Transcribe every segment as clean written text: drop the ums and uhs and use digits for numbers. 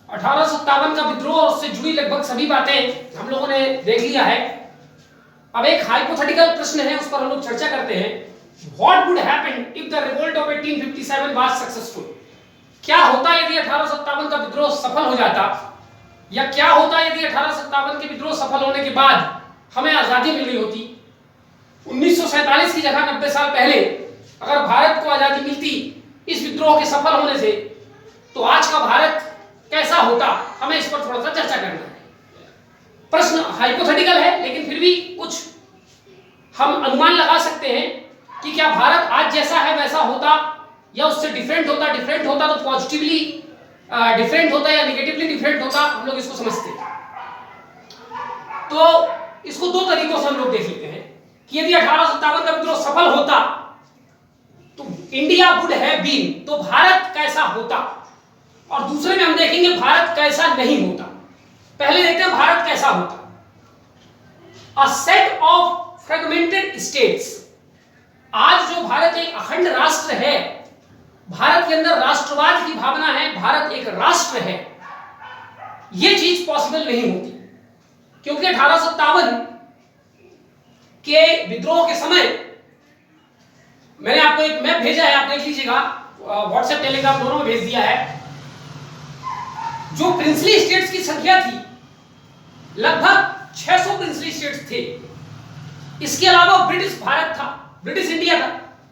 1857 का विद्रोह और उससे जुड़ी लगभग सभी बातें हम लोगों ने देख लिया है। अब एक हाइपोथेटिकल प्रश्न है, उस पर हम लोग चर्चा करते हैं। What would happen if the revolt of 1857 was successful? क्या होता यदि 1857 का विद्रोह सफल हो जाता, या क्या होता यदि 1857 के विद्रोह सफल होने के बाद हमें आजादी मिल गई होती? 1947 की जगह 90 साल पहले अगर भारत को आजादी मिलती इस विद्रोह के सफल होने से, तो आज का भारत कैसा होता? हमें इस पर थोड़ा सा चर्चा करना है। प्रश्न हाइपोथेटिकल है, लेकिन फिर भी कुछ हम अनुमान लगा सकते हैं कि क्या भारत आज जैसा है वैसा होता, या उससे डिफरेंट होता। डिफरेंट होता तो पॉजिटिवली डिफरेंट होता या नेगेटिवली डिफरेंट होता, हम लोग इसको समझते हैं। तो इसको दो तरीकों से हम लोग देख लेते हैं कि यदि 1857 का विद्रोह सफल होता तो इंडिया वुड हैव बीन, तो भारत कैसा होता, और दूसरे में हम देखेंगे भारत कैसा नहीं होता। पहले देखते हैं भारत कैसा होता। A set of fragmented states. आज जो भारत एक अखंड राष्ट्र है, भारत के अंदर राष्ट्रवाद की भावना है, भारत एक राष्ट्र है, यह चीज पॉसिबल नहीं होती, क्योंकि 1857 के विद्रोह के समय मैंने आपको एक मैप भेजा है, आप देख लीजिएगा, व्हाट्सएप टेलीग्राम दोनों में भेज दिया है। जो प्रिंसली स्टेट्स की संख्या थी, लगभग 600 प्रिंसली स्टेट्स थे। इसके अलावा ब्रिटिश भारत था, ब्रिटिश इंडिया था,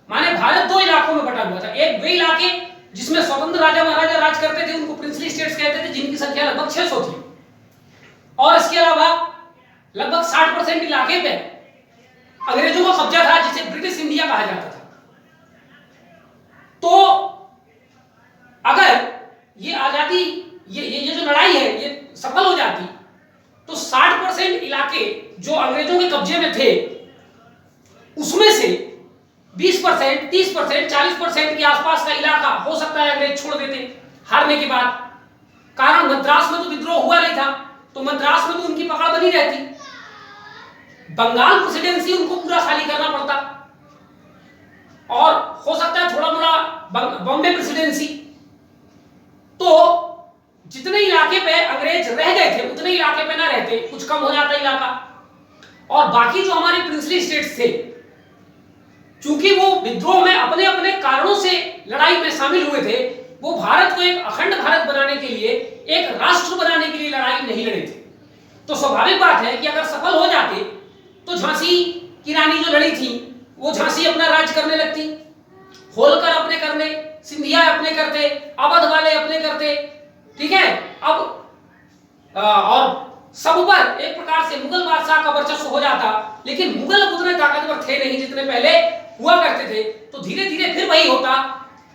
माने भारत दो इलाकों में बटा हुआ था। एक वे इलाके जिसमें स्वतंत्र राजा महाराजा राज करते थे, उनको प्रिंसली स्टेट्स कहते थे, जिनकी संख्या लगभग 600 थी, और इसके अलावा लगभग 60% इलाके पे अंग्रेजों का कब्जा था, जिसे ब्रिटिश इंडिया कहा जाता था। तो अगर ये आजादी, ये जो लड़ाई है, ये सफल हो जाती, तो 60% इलाके जो अंग्रेजों के कब्जे में थे, उसमें से 20%, 30%, 40% के आसपास का इलाका हो सकता है अंग्रेज छोड़ देते हारने के बाद। कारण मद्रास में तो विद्रोह हुआ नहीं था, तो मद्रास में तो उनकी पकड़ बनी रहती। बंगाल प्रेसिडेंसी उनको पूरा खाली करना पड़ता, और हो सकता है थोड़ा मोड़ा बॉम्बे प्रेसिडेंसी। तो जितने इलाके पे अंग्रेज रह गए थे, उतने इलाके पे ना रहते, कुछ कम हो जाता इलाका, और बाकी जो हमारे प्रिंसली स्टेट्स थे, चूंकि वो विद्रोह में अपने अपने कारणों से लड़ाई में शामिल हुए थे, वो भारत को एक अखंड भारत बनाने के लिए, एक राष्ट्र बनाने के लिए लड़ाई नहीं लड़े थे। तो स्वाभाविक बात है कि अगर सफल हो जाते तो झांसी की रानी जो लड़ी थी, वो झांसी अपना राज करने लगती, होलकर अपने करने, सिंधिया अपने करते, अवध वाले अपने करते, ठीक है। अब और सब पर एक प्रकार से मुगल बादशाह का वर्चस्व हो जाता, लेकिन मुगल अब उतने ताकतवर थे नहीं जितने पहले हुआ करते थे। तो धीरे धीरे फिर वही होता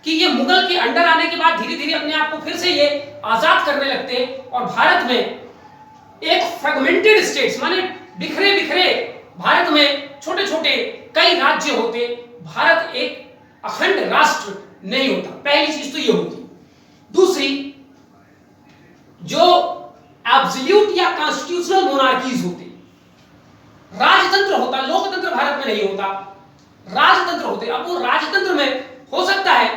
कि ये मुगल के अंडर आने के बाद धीरे धीरे अपने आप को फिर से ये आजाद करने लगते, और भारत में एक फ्रेगमेंटेड स्टेट्स, माने बिखरे बिखरे भारत में छोटे छोटे कई राज्य होते, भारत एक अखंड राष्ट्र नहीं होता। पहली चीज तो ये होती। दूसरी, जो एब्सोल्यूट या कॉन्स्टिट्यूशनल मोनार्कीज होते, राजतंत्र होता, लोकतंत्र भारत में नहीं होता, राजतंत्र होते। अब वो राजतंत्र में हो सकता है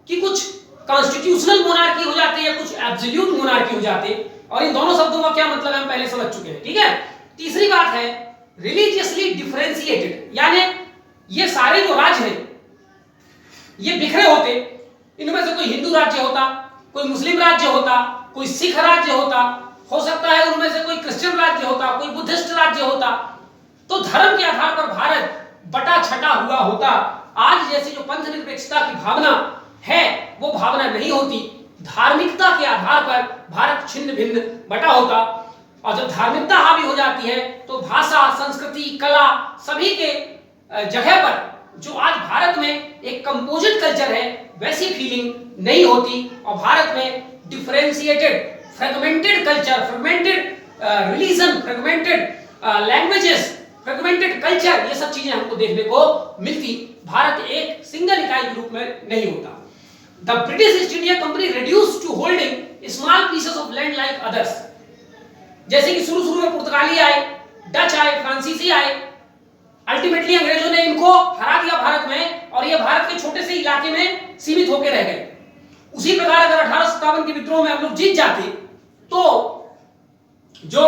कि कुछ कॉन्स्टिट्यूशनल मोनार्की हो जाते या कुछ एब्सोल्यूट मोनार्की हो जाते, और इन दोनों शब्दों का क्या मतलब है हम पहले समझ चुके हैं, ठीक है। तीसरी बात है रिलीजियसली डिफरेंशिएटेड, यानी ये सारे जो राज्य हैं ये बिखरे होते, इनमें से कोई हिंदू राज्य होता, कोई मुस्लिम राज्य होता, कोई सिख राज्य होता, हो सकता है उनमें से कोई क्रिश्चियन राज्य होता, कोई बुद्धिस्ट राज्य होता। तो धर्म के आधार पर भारत बटा छटा हुआ होता। आज जैसी जो पंथ निरपेक्षता की भावना है, वो भावना नहीं होती। धार्मिकता के आधार पर भारत छिन्न भिन्न बटा होता, और जब धार्मिकता हावी हो जाती है तो भाषा, संस्कृति, कला सभी के जगह पर जो आज भारत में एक कंपोजिट कल्चर है, वैसी फीलिंग नहीं होती, और भारत में differentiated, fragmented culture, fragmented religion, fragmented languages, fragmented culture, ये सब चीजें हमको देखने को मिलती। भारत एक सिंगल इकाई के रूप में नहीं होता। The British east India company reduced to holding small pieces of land like others। जैसे कि शुरू में पुर्तगाली आए, डच आए, फ्रांसीसी आए, अल्टीमेटली अंग्रेजों ने इनको हरा दिया भारत में, और ये भारत के छोटे से इलाके में सीमित होकर रह गए। उसी प्रकार अगर 1857 के विद्रोह में हम लोग जीत जाते तो जो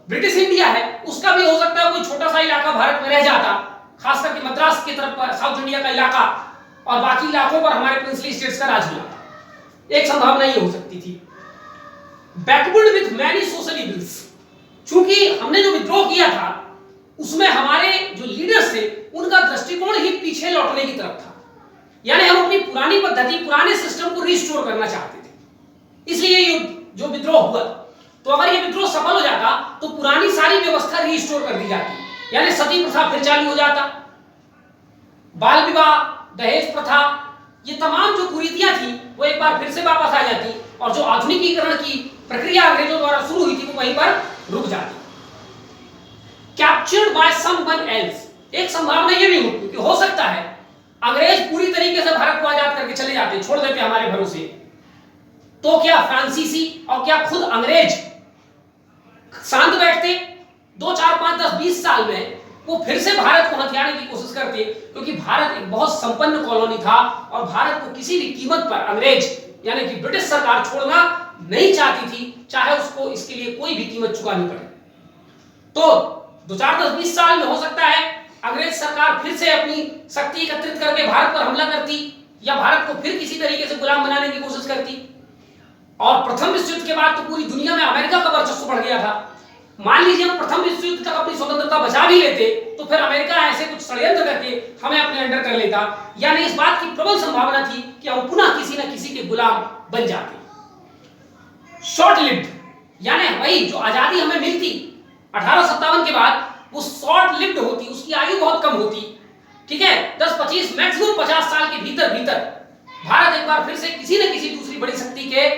ब्रिटिश इंडिया है उसका भी हो सकता है कोई छोटा सा इलाका भारत में रह जाता, खास करके मद्रास की तरफ साउथ इंडिया का इलाका, और बाकी इलाकों पर हमारे प्रिंसली स्टेट्स का राज हुआ। एक संभावना ये हो सकती थी। Backward with many social evils, चूंकि हमने जो विद्रोह किया था उसमें हमारे जो लीडर्स थे उनका दृष्टिकोण ही पीछे लौटने की तरफ था, यानी हम अपनी पुरानी पद्धति, पुराने सिस्टम को रिस्टोर करना चाहते थे, इसलिए ये जो विद्रोह हुआ। तो अगर ये विद्रोह सफल हो जाता तो पुरानी सारी व्यवस्था रिस्टोर कर दी जाती, यानी सती प्रथा फिर चालू हो जाता, बाल विवाह, दहेज प्रथा, ये तमाम जो कुरीतियां थी वो एक बार फिर से वापस आ जाती, और जो आधुनिकीकरण की प्रक्रिया अंग्रेजों द्वारा शुरू हुई थी वो वहीं पर रुक जाती। कैप्चर्ड बाय समवन एल्स, एक संभावना ये भी होती कि हो सकता है अंग्रेज पूरी तरीके से भारत को आजाद करके चले जाते, छोड़ देते हमारे भरोसे, तो क्या फ्रांसीसी और क्या खुद अंग्रेज शांत बैठते? 2, 4, 5, 10, 20 साल में वो फिर से भारत को हथियाने की कोशिश करते, क्योंकि भारत एक बहुत संपन्न कॉलोनी था और भारत को किसी भी कीमत पर अंग्रेज यानी कि ब्रिटिश सरकार छोड़ना नहीं चाहती थी, चाहे उसको इसके लिए कोई भी कीमत चुकानी पड़े। तो 2, 4, 10, 20 साल में हो सकता है अंग्रेज सरकार फिर से अपनी शक्ति एकत्रित करके भारत पर हमला करती, या भारत को फिर किसी तरीके से गुलाम बनाने की कोशिश करती। और प्रथम विश्व युद्ध के बाद तो पूरी दुनिया में अमेरिका का वर्चस्व बढ़ गया था। मान लीजिए हम प्रथम विश्व युद्ध तक अपनी स्वतंत्रता बचा भी लेते तो फिर अमेरिका ऐसे कुछ षड्यंत्र करके हमें अपने अंडर कर लेता, यानी इस बात की प्रबल संभावना थी कि हम पुनः किसी न किसी के गुलाम बन जाते। शॉर्ट लिव्ड, यानी वही जो आजादी हमें मिलती 1857 के बाद, वो शॉर्ट लिव्ड होती, उसकी आयु बहुत कम होती, ठीक है, 10, 25, मैक्सिमम 50 साल के भीतर भारत एक बार फिर से किसी न किसी दूसरी बड़ी शक्ति के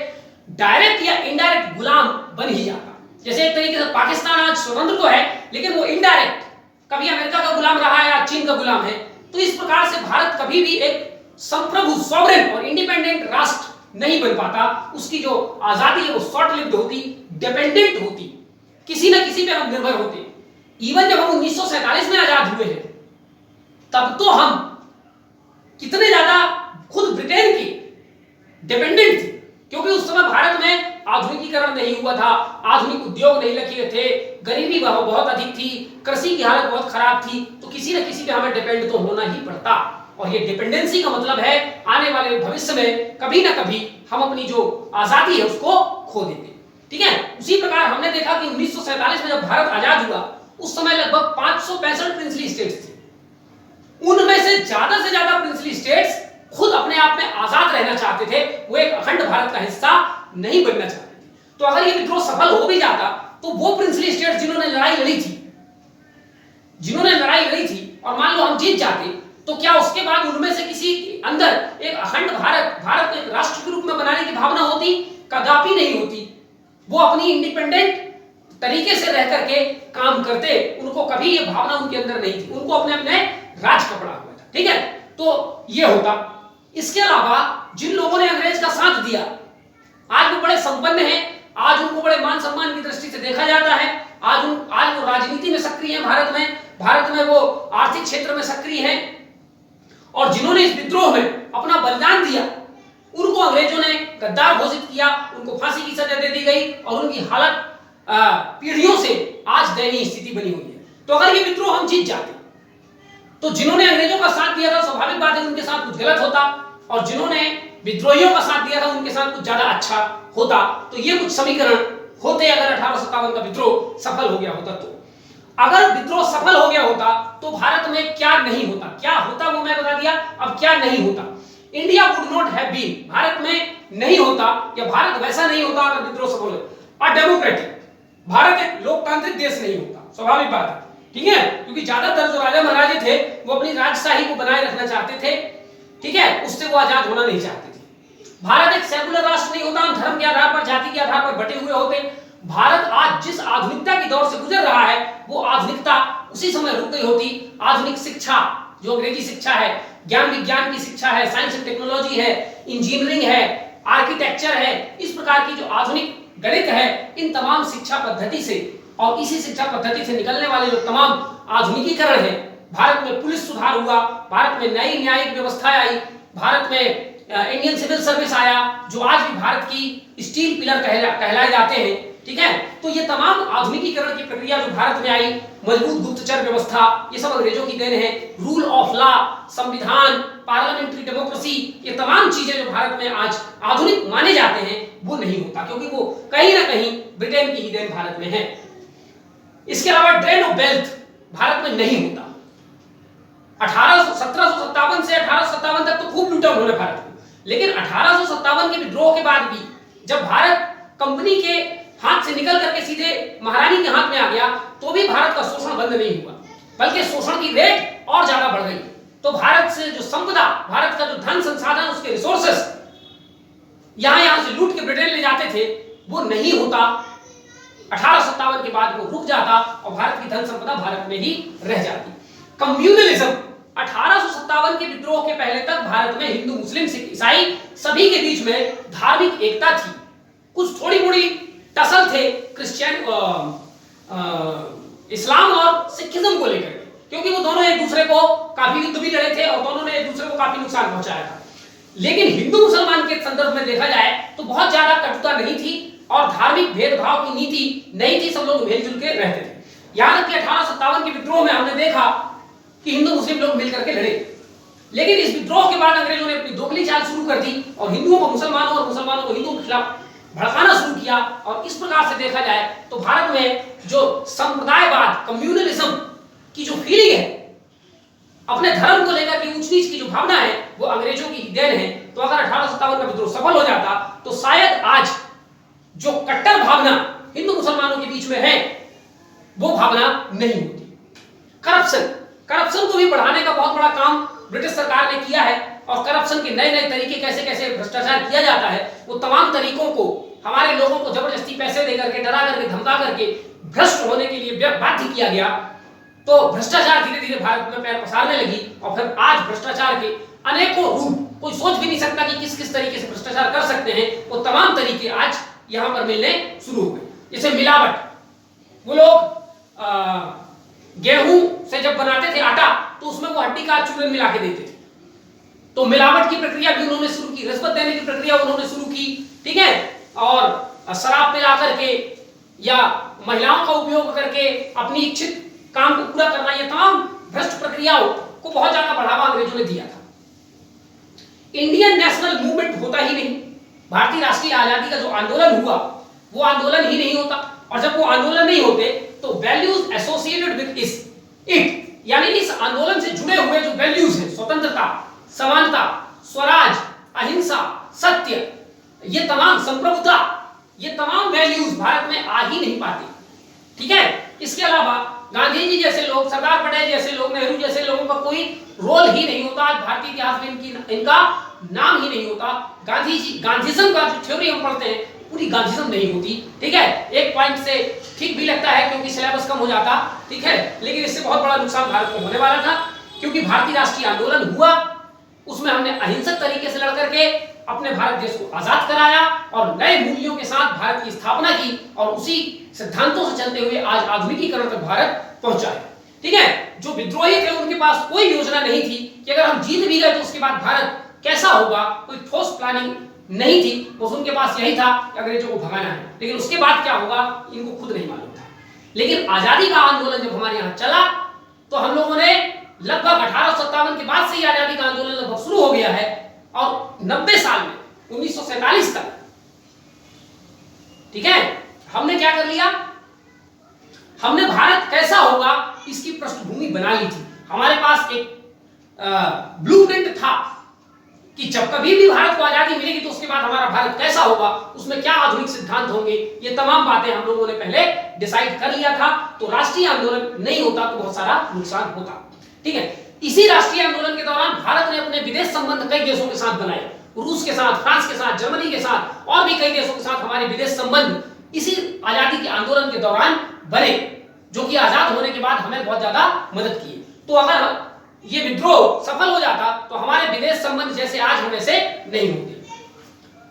डायरेक्ट या इनडायरेक्ट गुलाम बन ही जाता। जैसे एक तरीके से पाकिस्तान आज स्वतंत्र तो है लेकिन वो इनडायरेक्ट कभी अमेरिका का गुलाम रहा है या चीन का गुलाम है, तो इस प्रकार से भारत कभी भी एक संप्रभु, सॉवरेन और इंडिपेंडेंट राष्ट्र नहीं बन पाता। उसकी जो आजादी है वो शॉर्ट लिव्ड होती, डिपेंडेंट होती, किसी न किसी पे हम निर्भर होते। इवन जब हम 1947 में आजाद हुए हैं तब तो हम कितने ज्यादा खुद ब्रिटेन के डिपेंडेंट थे, क्योंकि उस समय भारत में आधुनिकीकरण नहीं हुआ था, आधुनिक उद्योग नहीं लगे थे, गरीबी बहुत अधिक थी, कृषि की हालत बहुत खराब थी, तो किसी न किसी पे हमें डिपेंड तो होना ही पड़ता। और ये डिपेंडेंसी का मतलब है आने वाले भविष्य में कभी ना कभी हम अपनी जो आजादी है उसको खो देते, ठीक है। उसी प्रकार हमने देखा कि 1947 में जब भारत आजाद हुआ उस समय लगभग 565 प्रिंसली स्टेट्स थे, उनमें से ज्यादा प्रिंसली स्टेट्स खुद अपने आप में आजाद रहना चाहते थे, वो एक अखंड भारत का हिस्सा नहीं बनना चाहते थे। तो अगर ये विद्रोह सफल हो भी जाता तो वो प्रिंसली स्टेट्स जिन्होंने लड़ाई लड़ी थी और मान लो हम जीत जाते, तो क्या उसके बाद उनमें से किसी के अंदर एक अखंड भारत को एक राष्ट्र के रूप में बनाने की भावना होती? कदापि नहीं होती। वो अपनी इंडिपेंडेंट तरीके से रह करके काम करते, उनको कभी ये भावना उनके अंदर नहीं थी, उनको अपने अपने राज का पड़ा हुआ था, ठीक है। तो ये होता। इसके अलावा जिन लोगों ने अंग्रेज का साथ दिया आज वो बड़े संपन्न हैं, आज उनको बड़े मान सम्मान की दृष्टि से देखा जाता है, आज वो राजनीति में सक्रिय हैं, भारत में वो आर्थिक क्षेत्र में सक्रिय हैं, और जिन्होंने इस विद्रोह में अपना बलिदान दिया उनको अंग्रेजों ने गद्दार घोषित किया, उनको फांसी की सजा दे दी गई और उनकी हालत पीढ़ियों से आज दयनीय स्थिति बनी हुई है। तो अगर ये विद्रोह हम जीत जाते तो जिन्होंने अंग्रेजों का साथ दिया था स्वाभाविक बात है उनके साथ कुछ गलत होता, और जिन्होंने विद्रोहियों का साथ दिया था उनके साथ कुछ ज्यादा अच्छा होता। तो ये कुछ समीकरण होते अगर 1857 का विद्रोह सफल हो गया होता। तो अगर विद्रोह सफल हो गया होता तो भारत में क्या नहीं होता, क्या होता वो मैं बता दिया। अब क्या नहीं होता, India would not have been, Bharat में नहीं होता या भारत वैसा नहीं होता अगर विद्रोह सफल हो। डेमोक्रेटिक, भारत एक लोकतांत्रिक देश नहीं होता, स्वाभाविक बात है, ठीक है, क्योंकि ज्यादातर जो राजा महाराजे थे वो अपनी राजशाही को बनाए रखना चाहते थे, ठीक है, उससे वो आजाद होना नहीं चाहते थे। भारत एक सेकुलर राष्ट्र नहीं होता, हम धर्म के आधार पर, जाति के आधार पर बटे हुए होते। भारत आज जिस आधुनिकता की दौर से गुजर रहा है वो आधुनिकता उसी समय रुक गई होती। आधुनिक शिक्षा जो अंग्रेजी शिक्षा है, ज्ञान विज्ञान की शिक्षा है, साइंस एंड टेक्नोलॉजी है, इंजीनियरिंग है, आर्किटेक्चर है, इस प्रकार की जो आधुनिक गणित है, इन तमाम शिक्षा पद्धति से और इसी शिक्षा पद्धति से निकलने वाले जो तमाम आधुनिकीकरण है, भारत में पुलिस सुधार हुआ, भारत में नई न्यायिक व्यवस्था आई, भारत में इंडियन सिविल सर्विस आया, जो आज भी भारत की स्टील पिलर कहलाए जाते हैं, ठीक है। तो ये तमाम आधुनिकीकरण की प्रक्रिया जो भारत में आई, मजबूत गुप्तचर व्यवस्था, ये सब अंग्रेजों की देन है। रूल ऑफ लॉ, संविधान, पार्लियामेंट्री डेमोक्रेसी, ये तमाम चीजें जो भारत में आज आधुनिक माने जाते हैं, वो नहीं होता, क्योंकि वो कहीं ना कहीं ब्रिटेन की ही देन भारत में है। इसके अलावा ड्रेन ऑफ वेल्थ भारत में नहीं होता। 1757 से 1857 तक तो खूब लूटा उन्होंने भारत को, लेकिन 1857 के विद्रोह के बाद भी जब भारत कंपनी के हाथ से निकल करके सीधे महारानी के हाथ में आ गया, तो भी भारत का शोषण बंद नहीं हुआ, बल्कि शोषण की रेट और ज्यादा बढ़ गई। तो भारत से जो संपदा, भारत का जो धन संसाधन, उसके रिसोर्सेस यहां से लूट के ब्रिटेन ले जाते थे, वो नहीं होता। 1857 के बाद वो रुक जाता और भारत की धन संपदा भारत में ही रह जाती। कम्युनलिज्म, 1857 के विद्रोह के पहले तक भारत में हिंदू, मुस्लिम, सिख, ईसाई सभी के बीच में धार्मिक एकता थी। कुछ थोड़ी मोड़ी टसल थे क्रिश्चियन, इस्लाम और सिखिज्म को लेकर, क्योंकि वो दोनों एक दूसरे को काफी युद्ध भी लड़े थे और दोनों ने एक दूसरे को काफी नुकसान पहुंचाया था। लेकिन हिंदू मुसलमान के संदर्भ में देखा जाए तो बहुत ज्यादा कटुता नहीं थी और धार्मिक भेदभाव की नीति नहीं थी, सब लोग मिलजुल के रहते थे। यहां तक कि 1857 के विद्रोह में हमने देखा कि हिंदू मुस्लिम लोग मिलकर के लड़े, लेकिन इस विद्रोह के बाद अंग्रेजों ने अपनी दोगली चाल शुरू कर दी और हिंदुओं को मुसलमानों और मुसलमानों को हिंदुओं के खिलाफ भड़काना शुरू किया। और इस प्रकार से देखा जाए तो भारत में जो संप्रदायवाद, कम्युनलिज्म की जो फीलिंग है, अपने धर्म को लेकर के ऊंच नीच की जो भावना है, वो अंग्रेजों की देन है। तो अगर 1857 का विद्रोह सफल हो जाता तो शायद आज जो कट्टर भावना हिंदू मुसलमानों के बीच में है, वो भावना नहीं होती। करप्शन को भी बढ़ाने का बहुत बड़ा काम ब्रिटिश सरकार ने किया है और करप्शन के नए नए तरीके, कैसे कैसे भ्रष्टाचार किया जाता है, वो तमाम तरीकों को हमारे लोगों को जबरदस्ती पैसे दे करके, डरा करके, धमका करके भ्रष्ट होने के लिए बाध्य किया गया। तो भ्रष्टाचार धीरे धीरे भारत में पैर पसारने लगी और फिर आज भ्रष्टाचार के अनेकों रूप, कोई सोच भी नहीं सकता कि किस किस तरीके से भ्रष्टाचार कर सकते हैं, वो तमाम तरीके आज यहां पर मिलने शुरू हो गए। जैसे मिलावट, वो लोग गेहूं से जब बनाते थे आटा, तो उसमें वो हड्डी का चूरन मिला के देते थे। तो मिलावट की प्रक्रिया भी उन्होंने शुरू की, रिश्वत देने की प्रक्रिया उन्होंने शुरू की, ठीक है। और शराब पिला करके या महिलाओं का उपयोग करके अपनी इच्छित काम को पूरा करना, ये तमाम भ्रष्ट प्रक्रियाओं को बहुत ज्यादा बढ़ावा अंग्रेजों ने दिया था। इंडियन नेशनल मूवमेंट होता ही नहीं, भारतीय राष्ट्रीय आजादी का जो आंदोलन हुआ, वो आंदोलन ही नहीं होता। और जब वो आंदोलन नहीं होते तो वैल्यूज एसोसिएटेड विद इट, यानी इस आंदोलन से जुड़े हुए जो वैल्यूज हैं, स्वतंत्रता, समानता, स्वराज, अहिंसा, सत्य, ये तमाम, संप्रभुता, ये तमाम वैल्यूज भारत में आ ही नहीं पाती, ठीक है। इसके अलावा गांधी जी जैसे लोग, सरदार पटेल जैसे लोग, नेहरू जैसे लोगों का कोई रोल ही नहीं होता। आज भारतीय इतिहास में इनका नाम ही नहीं होता। गांधीज्म का जो थ्योरी हम पढ़ते हैं, पूरी गांधीज्म नहीं होती, ठीक है। एक पॉइंट से ठीक भी लगता है क्योंकि सिलेबस कम हो जाता, ठीक है, लेकिन इससे बहुत बड़ा नुकसान भारत को होने वाला था, क्योंकि भारतीय राष्ट्रीय आंदोलन हुआ, उसमें हमने अहिंसक तरीके से लड़ करके अपने भारत देश को आजाद कराया और नए मूल्यों के साथ भारत की स्थापना की और उसी सिद्धांतों से चलते हुए आज आधुनिकीकरण तक भारत पहुंचा है, ठीक है। जो विद्रोही थे उनके पास कोई योजना नहीं थी कि अगर हम जीत भी गए तो उसके बाद भारत कैसा होगा, कोई ठोस प्लानिंग नहीं थी। बस उनके पास यही था कि अंग्रेजों को भगाना है, लेकिन उसके बाद क्या होगा इनको खुद नहीं मालूम था। लेकिन आजादी का आंदोलन जब हमारे यहाँ चला तो हम लोगों ने लगभग 1857 के बाद से ही आजादी का आंदोलन लगभग शुरू हो गया है और 90 साल में 1947 तक, ठीक है, हमने क्या कर लिया, हमने भारत कैसा होगा इसकी पृष्ठभूमि बना ली थी। हमारे पास एक ब्लूप्रिंट था कि जब कभी भी भारत को आजादी मिलेगी तो उसके बाद हमारा भारत कैसा होगा, उसमें क्या आधुनिक सिद्धांत होंगे, ये तमाम बातें हम लोगों ने पहले डिसाइड कर लिया था। तो राष्ट्रीय आंदोलन नहीं होता तो बहुत सारा नुकसान होता, ठीक है। इसी राष्ट्रीय आंदोलन के दौरान भारत ने अपने विदेश संबंध कई देशों के साथ बनाए, रूस के साथ, फ्रांस के साथ, जर्मनी के साथ और भी कई देशों के साथ हमारे विदेश संबंध इसी आजादी के आंदोलन के दौरान बने, जो कि आजाद होने के बाद हमें बहुत ज्यादा मदद की। तो अगर ये विद्रोह सफल हो जाता तो हमारे विदेश संबंध जैसे आज हम वैसे नहीं होते।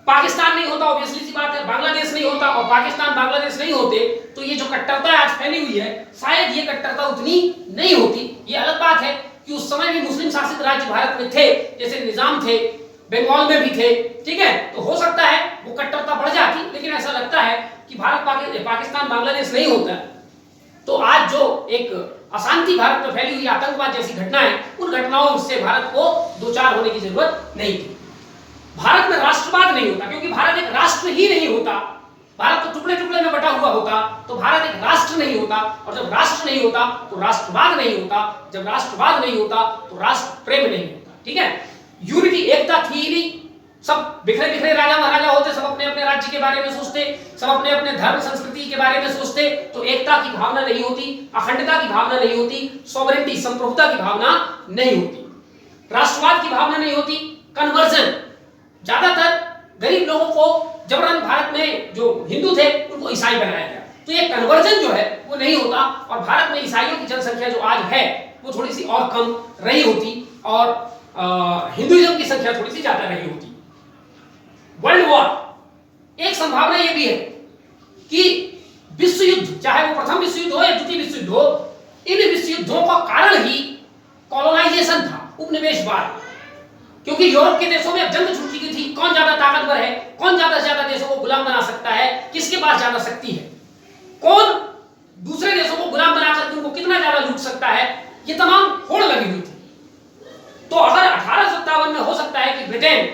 पाकिस्तान नहीं होता, ऑब्वियसली सी बात है, बांग्लादेश नहीं होता और पाकिस्तान बांग्लादेश नहीं होते तो ये जो कट्टरता आज फैली हुई है, शायद ये कट्टरता उतनी नहीं होती। ये अलग बात है कि उस समय भी मुस्लिम शासित राज्य भारत में थे, जैसे निजाम थे, बंगाल में भी थे, ठीक है। तो हो सकता है वो कट्टरता बढ़ जाती, लेकिन ऐसा लगता है कि भारत पाकिस्तान बांग्लादेश नहीं होता तो आज जो एक अशांति भारत में फैली हुई आतंकवाद जैसी घटनाएं, उन घटनाओं से भारत को दो चार होने की जरूरत नहीं थी। भारत में राष्ट्रवाद नहीं होता, क्योंकि भारत एक राष्ट्र ही नहीं होता। भारत तो टुकड़े टुकड़े में बटा हुआ होता, तो भारत एक राष्ट्र नहीं होता, और जब राष्ट्र नहीं होता तो राष्ट्रवाद नहीं होता, जब राष्ट्रवाद नहीं होता तो राष्ट्र प्रेम नहीं होता, ठीक है। यूनिटी, एकता थी ही नहीं, सब बिखरे बिखरे राजा महाराजा होते, सब अपने अपने राज्य के बारे में सोचते, सब अपने अपने धर्म संस्कृति के बारे में सोचते, तो एकता की भावना नहीं होती, अखंडता की भावना नहीं होती, सॉवरेनिटी संप्रभुता की भावना नहीं होती, राष्ट्रवाद की भावना नहीं होती। कन्वर्जन, ज्यादातर गरीब लोगों को जबरन भारत में जो हिंदू थे उनको ईसाई बनाया गया, तो ये कन्वर्जन जो है वो नहीं होता, और भारत में ईसाइयों की जनसंख्या जो आज है वो थोड़ी सी और कम रही होती, और हिंदुइज्म की संख्या थोड़ी सी ज्यादा रही होती। वर्ल्ड वॉर, एक संभावना यह भी है कि विश्व युद्ध, चाहे वो प्रथम विश्व युद्ध हो या द्वितीय विश्व युद्ध हो, इन विश्व युद्धों का कारण ही कॉलोनाइजेशन था, उपनिवेशवाद। क्योंकि यूरोप के देशों में अब जंग छूट चुकी थी, कौन ज्यादा ताकतवर है, कौन ज्यादा से ज्यादा देशों को गुलाम बना सकता है, किसके पास ज्यादा शक्ति है, कौन दूसरे देशों को गुलाम बनाकर उनको कितना ज्यादा लूट सकता है, ये तमाम होड़ लगी हुई थी। तो अगर 1857 में हो सकता है कि ब्रिटेन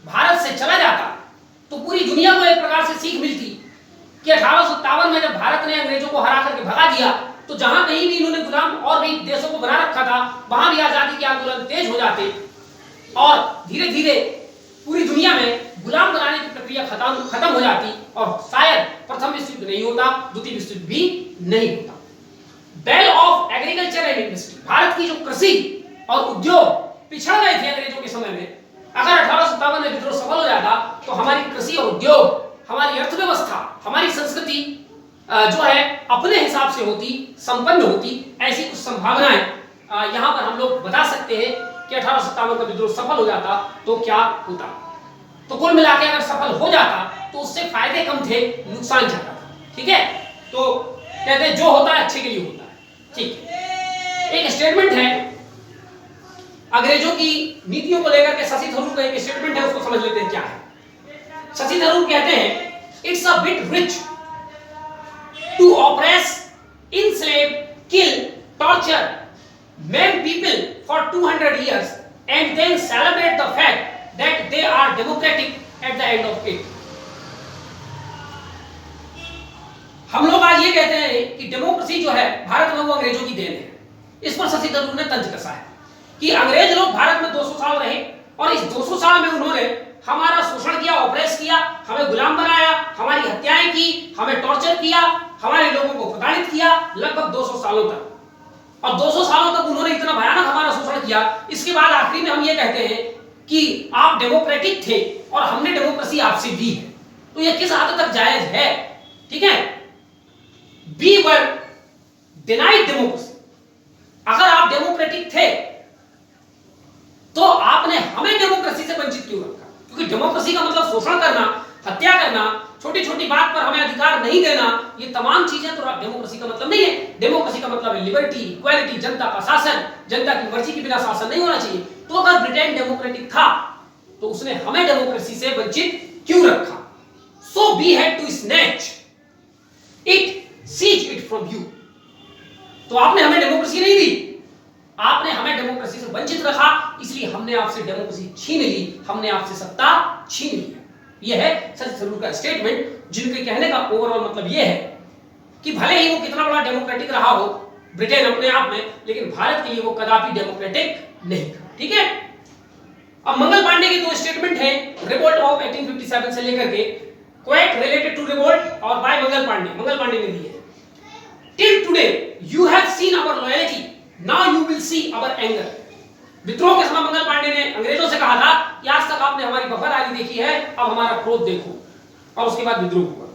भारत से चला जाता, तो पूरी दुनिया को एक प्रकार से सीख मिलती कि 1857 में जब भारत ने अंग्रेजों को हरा करके भगा दिया, तो जहां कहीं भी इन्होंने गुलाम और भी देशों को बना रखा था, वहां भी आजादी के आंदोलन तेज हो जाते, और धीरे धीरे पूरी दुनिया में गुलाम बनाने की प्रक्रिया खत्म हो जाती, और शायद प्रथम विश्व युद्ध नहीं होता, द्वितीय विश्व युद्ध भी नहीं होता। Bell of agriculture and industry, Bharat की जो कृषि और उद्योग पिछड़ गए थे अंग्रेजों के समय में, अगर 1857 में विद्रोह सफल हो जाता, तो हमारी कृषि और उद्योग, हमारी अर्थव्यवस्था, हमारी संस्कृति जो है अपने हिसाब से होती, संपन्न होती। ऐसी कुछ संभावनाएं यहां पर हम लोग बता सकते हैं कि 1857 का विद्रोह सफल हो जाता तो क्या होता। तो कुल मिलाकर अगर सफल हो जाता तो उससे फायदे कम थे, नुकसान ज्यादा था, ठीक है। तो कहते हैं जो होता है अच्छे के लिए होता है, ठीक है। एक स्टेटमेंट है अंग्रेजों की नीतियों को लेकर के, शशि थरूर का एक स्टेटमेंट है, उसको समझ लेते हैं क्या है। शशि थरूर कहते हैं, it's a bit rich to oppress, enslave, kill, torture, make people for 200 years and then celebrate the fact that they are democratic at the end of it. हम लोग आज ये कहते हैं कि डेमोक्रेसी जो है भारत में वो अंग्रेजों की देन है। इस पर शशि थरूर ने तंज कसा है कि अंग्रेज लोग भारत में 200 साल रहे, और इस 200 साल में उन्होंने हमारा शोषण किया, ऑपरेस किया, हमें गुलाम बनाया, हमारी हत्याएं की, हमें टॉर्चर किया, हमारे लोगों को प्रताड़ित किया लगभग 200 सालों तक। और 200 सालों तक उन्होंने इतना भयानक हमारा शोषण किया, इसके बाद आखिरी में हम ये कहते हैं कि आप डेमोक्रेटिक थे और हमने डेमोक्रेसी आपसे ली है। तो ये किस हद तक जायज है, ठीक है। वी वर डिनाइड डेमोक्रेसी, अगर आप डेमोक्रेटिक थे तो आपने हमें डेमोक्रेसी से वंचित क्यों रखा? क्योंकि डेमोक्रेसी का मतलब शोषण करना, हत्या करना, छोटी छोटी बात पर हमें अधिकार नहीं देना, ये तमाम चीजें तो डेमोक्रेसी का मतलब नहीं है। डेमोक्रेसी का मतलब है लिबर्टी, इक्वालिटी, जनता का शासन, जनता की मर्जी के बिना शासन नहीं होना चाहिए। तो अगर ब्रिटेन डेमोक्रेटिक था तो उसने हमें डेमोक्रेसी से वंचित क्यों रखा? So we had to snatch it, seize it from you. तो आपने हमें डेमोक्रेसी नहीं दी, आपने हमें डेमोक्रेसी से वंचित रखा, इसलिए हमने आपसे डेमोक्रेसी छीन ली, हमने आपसे सत्ता छीन ली। यह है शशि थरूर का स्टेटमेंट, जिनके कहने का ओवरऑल मतलब यह है कि भले ही वो कितना बड़ा डेमोक्रेटिक रहा हो ब्रिटेन अपने आप में, लेकिन भारत के लिए वो कदापि डेमोक्रेटिक नहीं था, ठीक है। अब मंगल पांडे के दो स्टेटमेंट हैं, रिवोल्ट ऑफ 1857 से लेकर के, क्वाइट रिलेटेड टू रिवोल्ट और बाय मंगल पांडे ने दिए। Till today you have seen our loyalty, now you will see our anger. विद्रोह के समय मंगल पांडे ने अंग्रेजों से कहा था कि आज तक आपने हमारी वफादारी देखी है, अब हमारा क्रोध देखो, और उसके बाद विद्रोह हुआ।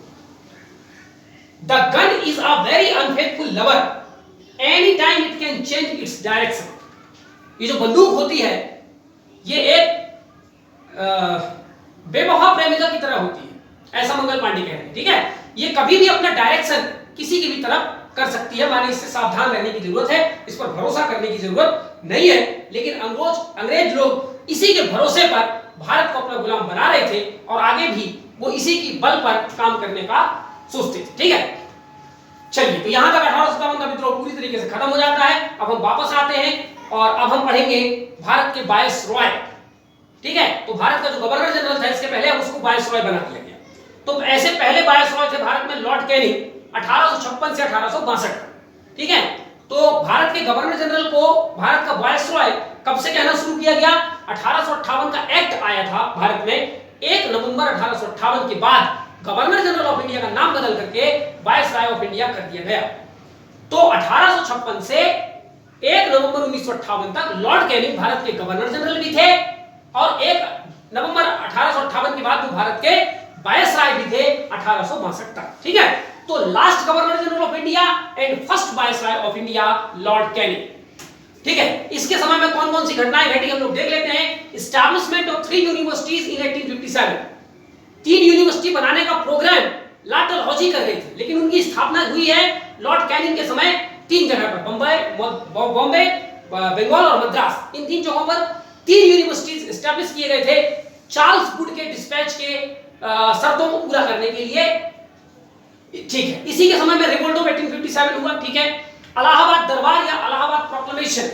The gun is a very unfaithful lover, any time it can change its direction. ये जो बंदूक होती है ये एक बेवफा प्रेमिका की तरह होती है, ऐसा मंगल पांडे कह रहे हैं, ठीक है। ये कभी भी अपना डायरेक्शन किसी की भी तरफ कर सकती है, माने इससे सावधान रहने की जरूरत है, इस पर भरोसा करने की जरूरत नहीं है। लेकिन अंग्रेज लोग इसी के भरोसे पर भारत को अपना गुलाम बना रहे थे और आगे भी वो इसी की बल पर काम करने का सोचते थे। ठीक है, चलिए, तो यहां तक 1857 का विद्रोह पूरी तरीके से खत्म हो जाता है। अब हम वापस आते हैं और अब हम पढ़ेंगे भारत के वायसरॉय। ठीक है, तो भारत का जो गवर्नर जनरल था इसके पहले उसको वायसरॉय बना दिया गया। तो ऐसे पहले वायसरॉय थे भारत में लॉर्ड कैनिंग 1856 से 1862। ठीक है, तो भारत के गवर्नर जनरल को भारत का वायसरॉय कब से कहना शुरू किया गया? 1858 का एक्ट आया था भारत में, 1 नवंबर 1858 के बाद गवर्नर जनरल ऑफ इंडिया का नाम बदल करके वायसराय ऑफ इंडिया कर दिया गया। तो 1856 से 1 नवंबर 1958 तक लॉर्ड कैनिंग भारत के गवर्नर जनरल भी थे और 1 नवंबर 1858 के बाद वो भारत के वायसराय भी थे 1862 तक। ठीक है, तो last governor general of India and first viceroy of India Lord Canning. ठीक है, इसके समय में कौन कौन सी घटनाएं घटी हम लोग देख लेते हैं। Establishment of 3 universities in 1857। 3 university बनाने का प्रोग्राम लॉर्ड डलहौजी कर रहे थे, लेकिन उनकी स्थापना हुई है लॉर्ड कैनिंग के समय 3 जगह पर, बॉम्बे, बंगाल और मद्रास। इन 3 जगहों पर 3 यूनिवर्सिटीज एस्टैब्लिश किए गए थे चार्ल्स वुड के डिस्पैच के शर्तों को पूरा करने के लिए। ठीक है, इसी के समय में रिवोल्ट ऑफ 1857 हुआ। ठीक है, इलाहाबाद दरबार या इलाहाबाद प्रोक्लेमेशन।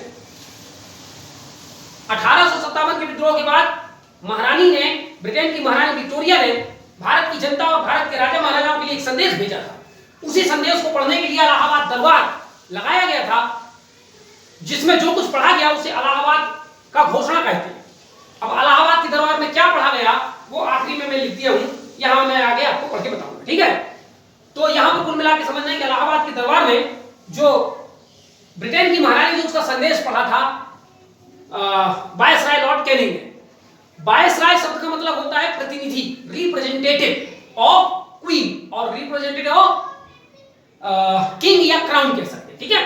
1857 के विद्रोह के बाद महारानी ने, ब्रिटेन की महारानी विक्टोरिया ने भारत की जनता और भारत के राजा महाराजाओं के लिए एक संदेश भेजा था। उसी संदेश को पढ़ने के लिए इलाहाबाद दरबार लगाया गया था, जिसमें जो कुछ पढ़ा गया उसे इलाहाबाद का घोषणा कहते हैं। अब इलाहाबाद के दरबार में क्या पढ़ा गया वो आखिरी में मैं लिख दिया हूं, यहां मैं आगे आपको पढ़ के बताऊंगा। ठीक है, तो यहां पर कुल मिला के समझना है कि इलाहाबाद के दरबार में जो ब्रिटेन की महारानी ने उसका संदेश पढ़ा था वायसराय लॉर्ड कैनिंग ने। वायसराय शब्द का मतलब होता है प्रतिनिधि, रिप्रेजेंटेटिव ऑफ क्वीन और रिप्रेजेंटेटिव ऑफ किंग या क्राउन कह सकते हैं। ठीक है,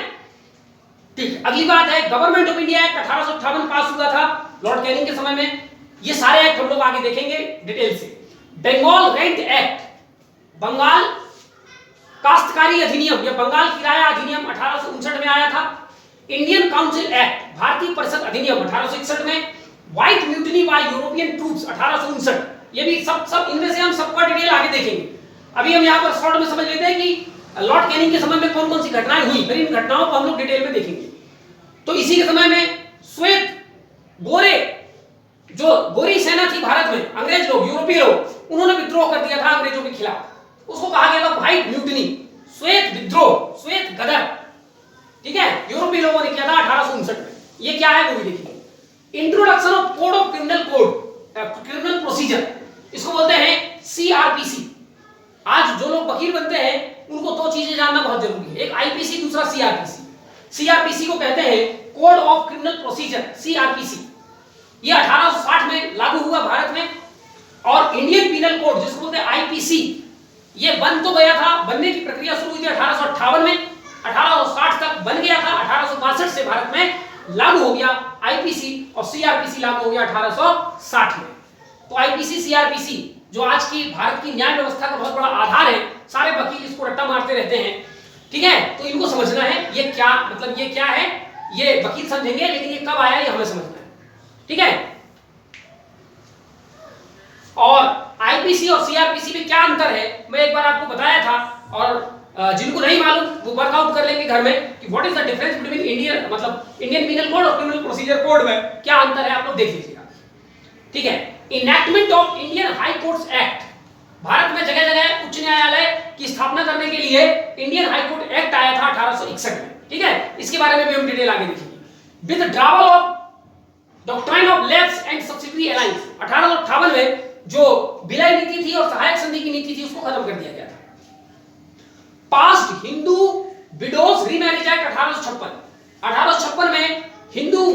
ठीक। अगली बात है गवर्नमेंट ऑफ इंडिया एक्ट 1858 पास हुआ था लॉर्ड कैनिंग के समय में। ये सारे एक्ट हम लोग आगे देखेंगे डिटेल से। बंगाल रेंट एक्ट, बंगाल काश्तकारी अधिनियम या बंगाल किराया अधिनियम 1859 में आया था। इंडियन काउंसिल एक्ट, भारतीय परिषद अधिनियम 1861 में। White mutiny bye European troops 1859। ये भी सब इनमें से हम सबका डिटेल आगे देखेंगे। अभी हम यहाँ पर शॉर्ट में समझ लेते हैं कि लॉर्ड कैनिंग के समय में कौन कौन सी घटनाएं हुई, फिर इन घटनाओं को हम लोग डिटेल में देखेंगे। तो इसी के समय में श्वेत गोरे, जो गोरी सेना थी भारत में, अंग्रेज लोग, यूरोपीय लोग, उन्होंने विद्रोह कर दिया था अंग्रेजों के खिलाफ। उसको कहा गया था व्हाइट म्यूटिनी, श्वेत विद्रोह, श्वेत गदर। ठीक है, यूरोपीय लोगों ने किया था 1859 में। ये क्या है वो भी देखेंगे। Introduction of code of criminal code, criminal procedure, इसको बोलते हैं सीआरपीसी। आज जो लोग वकील बनते हैं उनको 2 चीजें जानना बहुत जरूरी है, एक आईपीसी, दूसरा सीआरपीसी। सीआरपीसी को कहते हैं code of criminal procedure, CrPC. ये 1860 में लागू हुआ भारत में। और इंडियन पीनल कोड जिसको बोलते हैं आईपीसी, ये बन तो गया था, बनने की प्रक्रिया शुरू हुई थी 1858 में, 1860 तक बन गया था, 1862 से भारत में लागू हो गया आईपीसी और सीआरपीसी लागू हो गया 1860 में। तो आईपीसी सीआरपीसी जो आज की भारत की न्याय व्यवस्था का बहुत बड़ा आधार है, सारे वकील इसको रट्टा मारते रहते हैं। ठीक है, तो इनको समझना है ये क्या मतलब, ये क्या है ये वकील समझेंगे, लेकिन ये कब आया ये हमें समझना है। ठीक है, और आईपीसी और सीआरपीसी में क्या अंतर है मैं एक बार आपको बताया था, और जिनको नहीं मालूम वो वर्कआउट कर लेंगे घर में कि what is the difference between Indian मतलब इंडियन पीनल कोड और क्रिमिनल प्रोसीजर कोड में क्या अंतर है, आप लोग देख लीजिएगा। ठीक है, enactment of Indian high courts act, Bharat में जगह जगह उच्च न्यायालय की स्थापना करने के लिए इंडियन हाई कोर्ट एक्ट आया था 1861 में। ठीक है, इसके बारे में भी हम डिटेल आगे देखेंगे। Withdrawal of doctrine of lapse and subsidiary alliance, 1858 में जो विलय नीति थी और सहायक संधि की नीति थी उसको खत्म कर दिया गया था। Passed Hindu widows remarriage act 1856 में हिंदू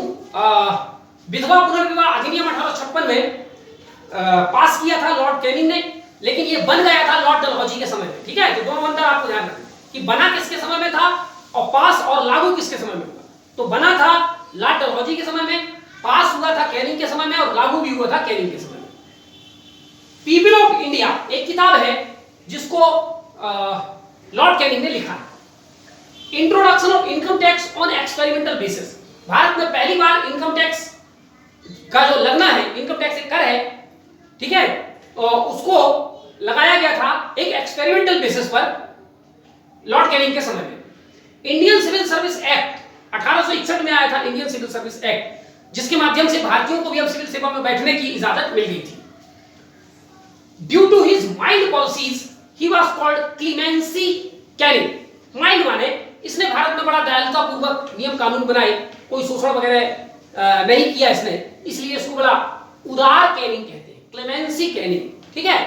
विधवा पुनर्विवाह अधिनियम 1856 में पास किया था लॉर्ड कैनिंग ने, लेकिन ये बन गया था लॉर्ड डलहौजी के समय में। ठीक है, तो दोनों अंतर आपको ध्यान रखना कि बना किसके समय में था और पास और लागू किसके समय में हुआ। तो बना था लॉर्ड डलहौजी के समय में, पास हुआ था कैनिंग के समय में और लागू भी हुआ था कैनिंग के समय में। पीपल ऑफ इंडिया एक किताब है जिसको लॉर्ड कैनिंग ने लिखा है। Introduction of income tax on experimental basis, Bharat में पहली बार इनकम टैक्स का जो लगना है, इनकम टैक्स एक कर है, ठीक है, उसको लगाया गया था एक एक्सपेरिमेंटल बेसिस पर लॉर्ड कैनिंग के समय में। इंडियन सिविल सर्विस एक्ट 1861 में आया था, इंडियन सिविल सर्विस एक्ट, जिसके माध्यम से भारतीयों को भी अब सिविल सेवा में बैठने की इजाजत मिल गई थी। Due to his mild policies he was called clemency Canning. Mild माने इसने भारत में बड़ा दयालुता पूर्वक नियम कानून बनाए, कोई शोषण वगैरह नहीं किया इसने, इसलिए इसको बड़ा उदार कैनिंग कहते हैं, क्लेमेंसी कैनिंग, ठीक है।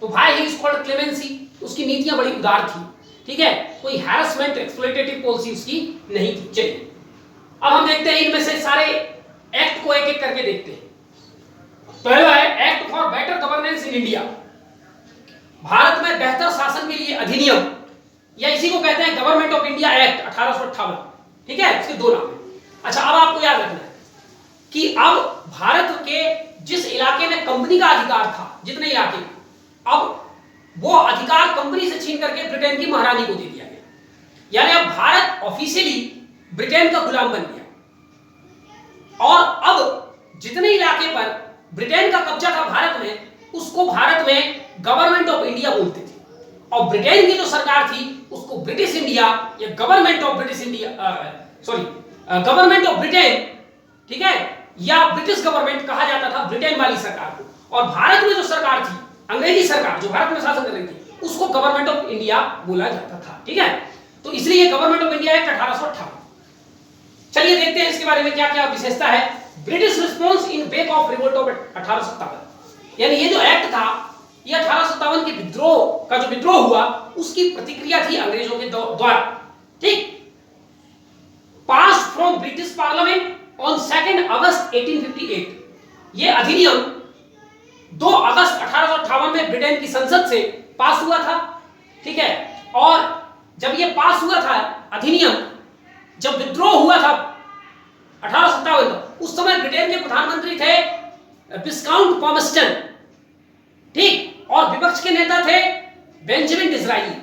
तो भाई ही इज कॉल्ड क्लेमेंसी, उसकी नीतियां बड़ी उदार थी, ठीक है, कोई हैरेसमेंट एक्सप्लॉयटेटिव पॉलिसी उसकी नहीं थी। चलिए अब हम देखते हैं इनमें से सारे एक्ट को एक एक करके देखते हैं। पहला है act for better governance in India, Bharat में बेहतर शासन के लिए अधिनियम, या इसी को कहते हैं गवर्नमेंट ऑफ इंडिया एक्ट 1858, ठीक है, इसके दो नाम हैं। अच्छा, अब आपको याद रखना है कि अब भारत के जिस इलाके में कंपनी का अधिकार था, जितने इलाके, अब वो अधिकार कंपनी से छीन करके ब्रिटेन की महारानी को दे दिया गया, यानी अब भारत ऑफिशियली ब्रिटेन का गुलाम बन गया। और अब जितने इलाके पर ब्रिटेन का कब्जा था भारत में, उसको भारत में गवर्नमेंट ऑफ इंडिया बोलते थे, और ब्रिटेन की जो सरकार थी उसको ब्रिटिश इंडिया या government of British India, government of Britain, ठीक है, या ब्रिटिश गवर्नमेंट कहा जाता था ब्रिटेन वाली सरकार को। और भारत में जो सरकार थी, अंग्रेजी सरकार जो भारत में शासन कर रही थी, उसको गवर्नमेंट ऑफ इंडिया बोला जाता था, ठीक है। तो इसलिए गवर्नमेंट ऑफ इंडिया एक्ट 1858। चलिए देखते हैं इसके बारे में क्या क्या विशेषता है। British response in wake of revolt of 1857, यानी ये जो एक्ट था, ये 1857 के विद्रोह का जो विद्रोह हुआ उसकी प्रतिक्रिया थी अंग्रेजों के द्वारा, ठीक। पास फ्रॉम ब्रिटिश पार्लियामेंट ऑन 2 अगस्त 1858, ये अधिनियम 2 अगस्त 1858 में ब्रिटेन की संसद से पास हुआ था, ठीक है। और जब ये पास हुआ था अधिनियम, जब विद्रोह हुआ था 1857 में, उस समय ब्रिटेन के प्रधानमंत्री थे विस्काउंट पॉमस्टन, ठीक, और विपक्ष के नेता थे बेंजामिन डिज़राइली।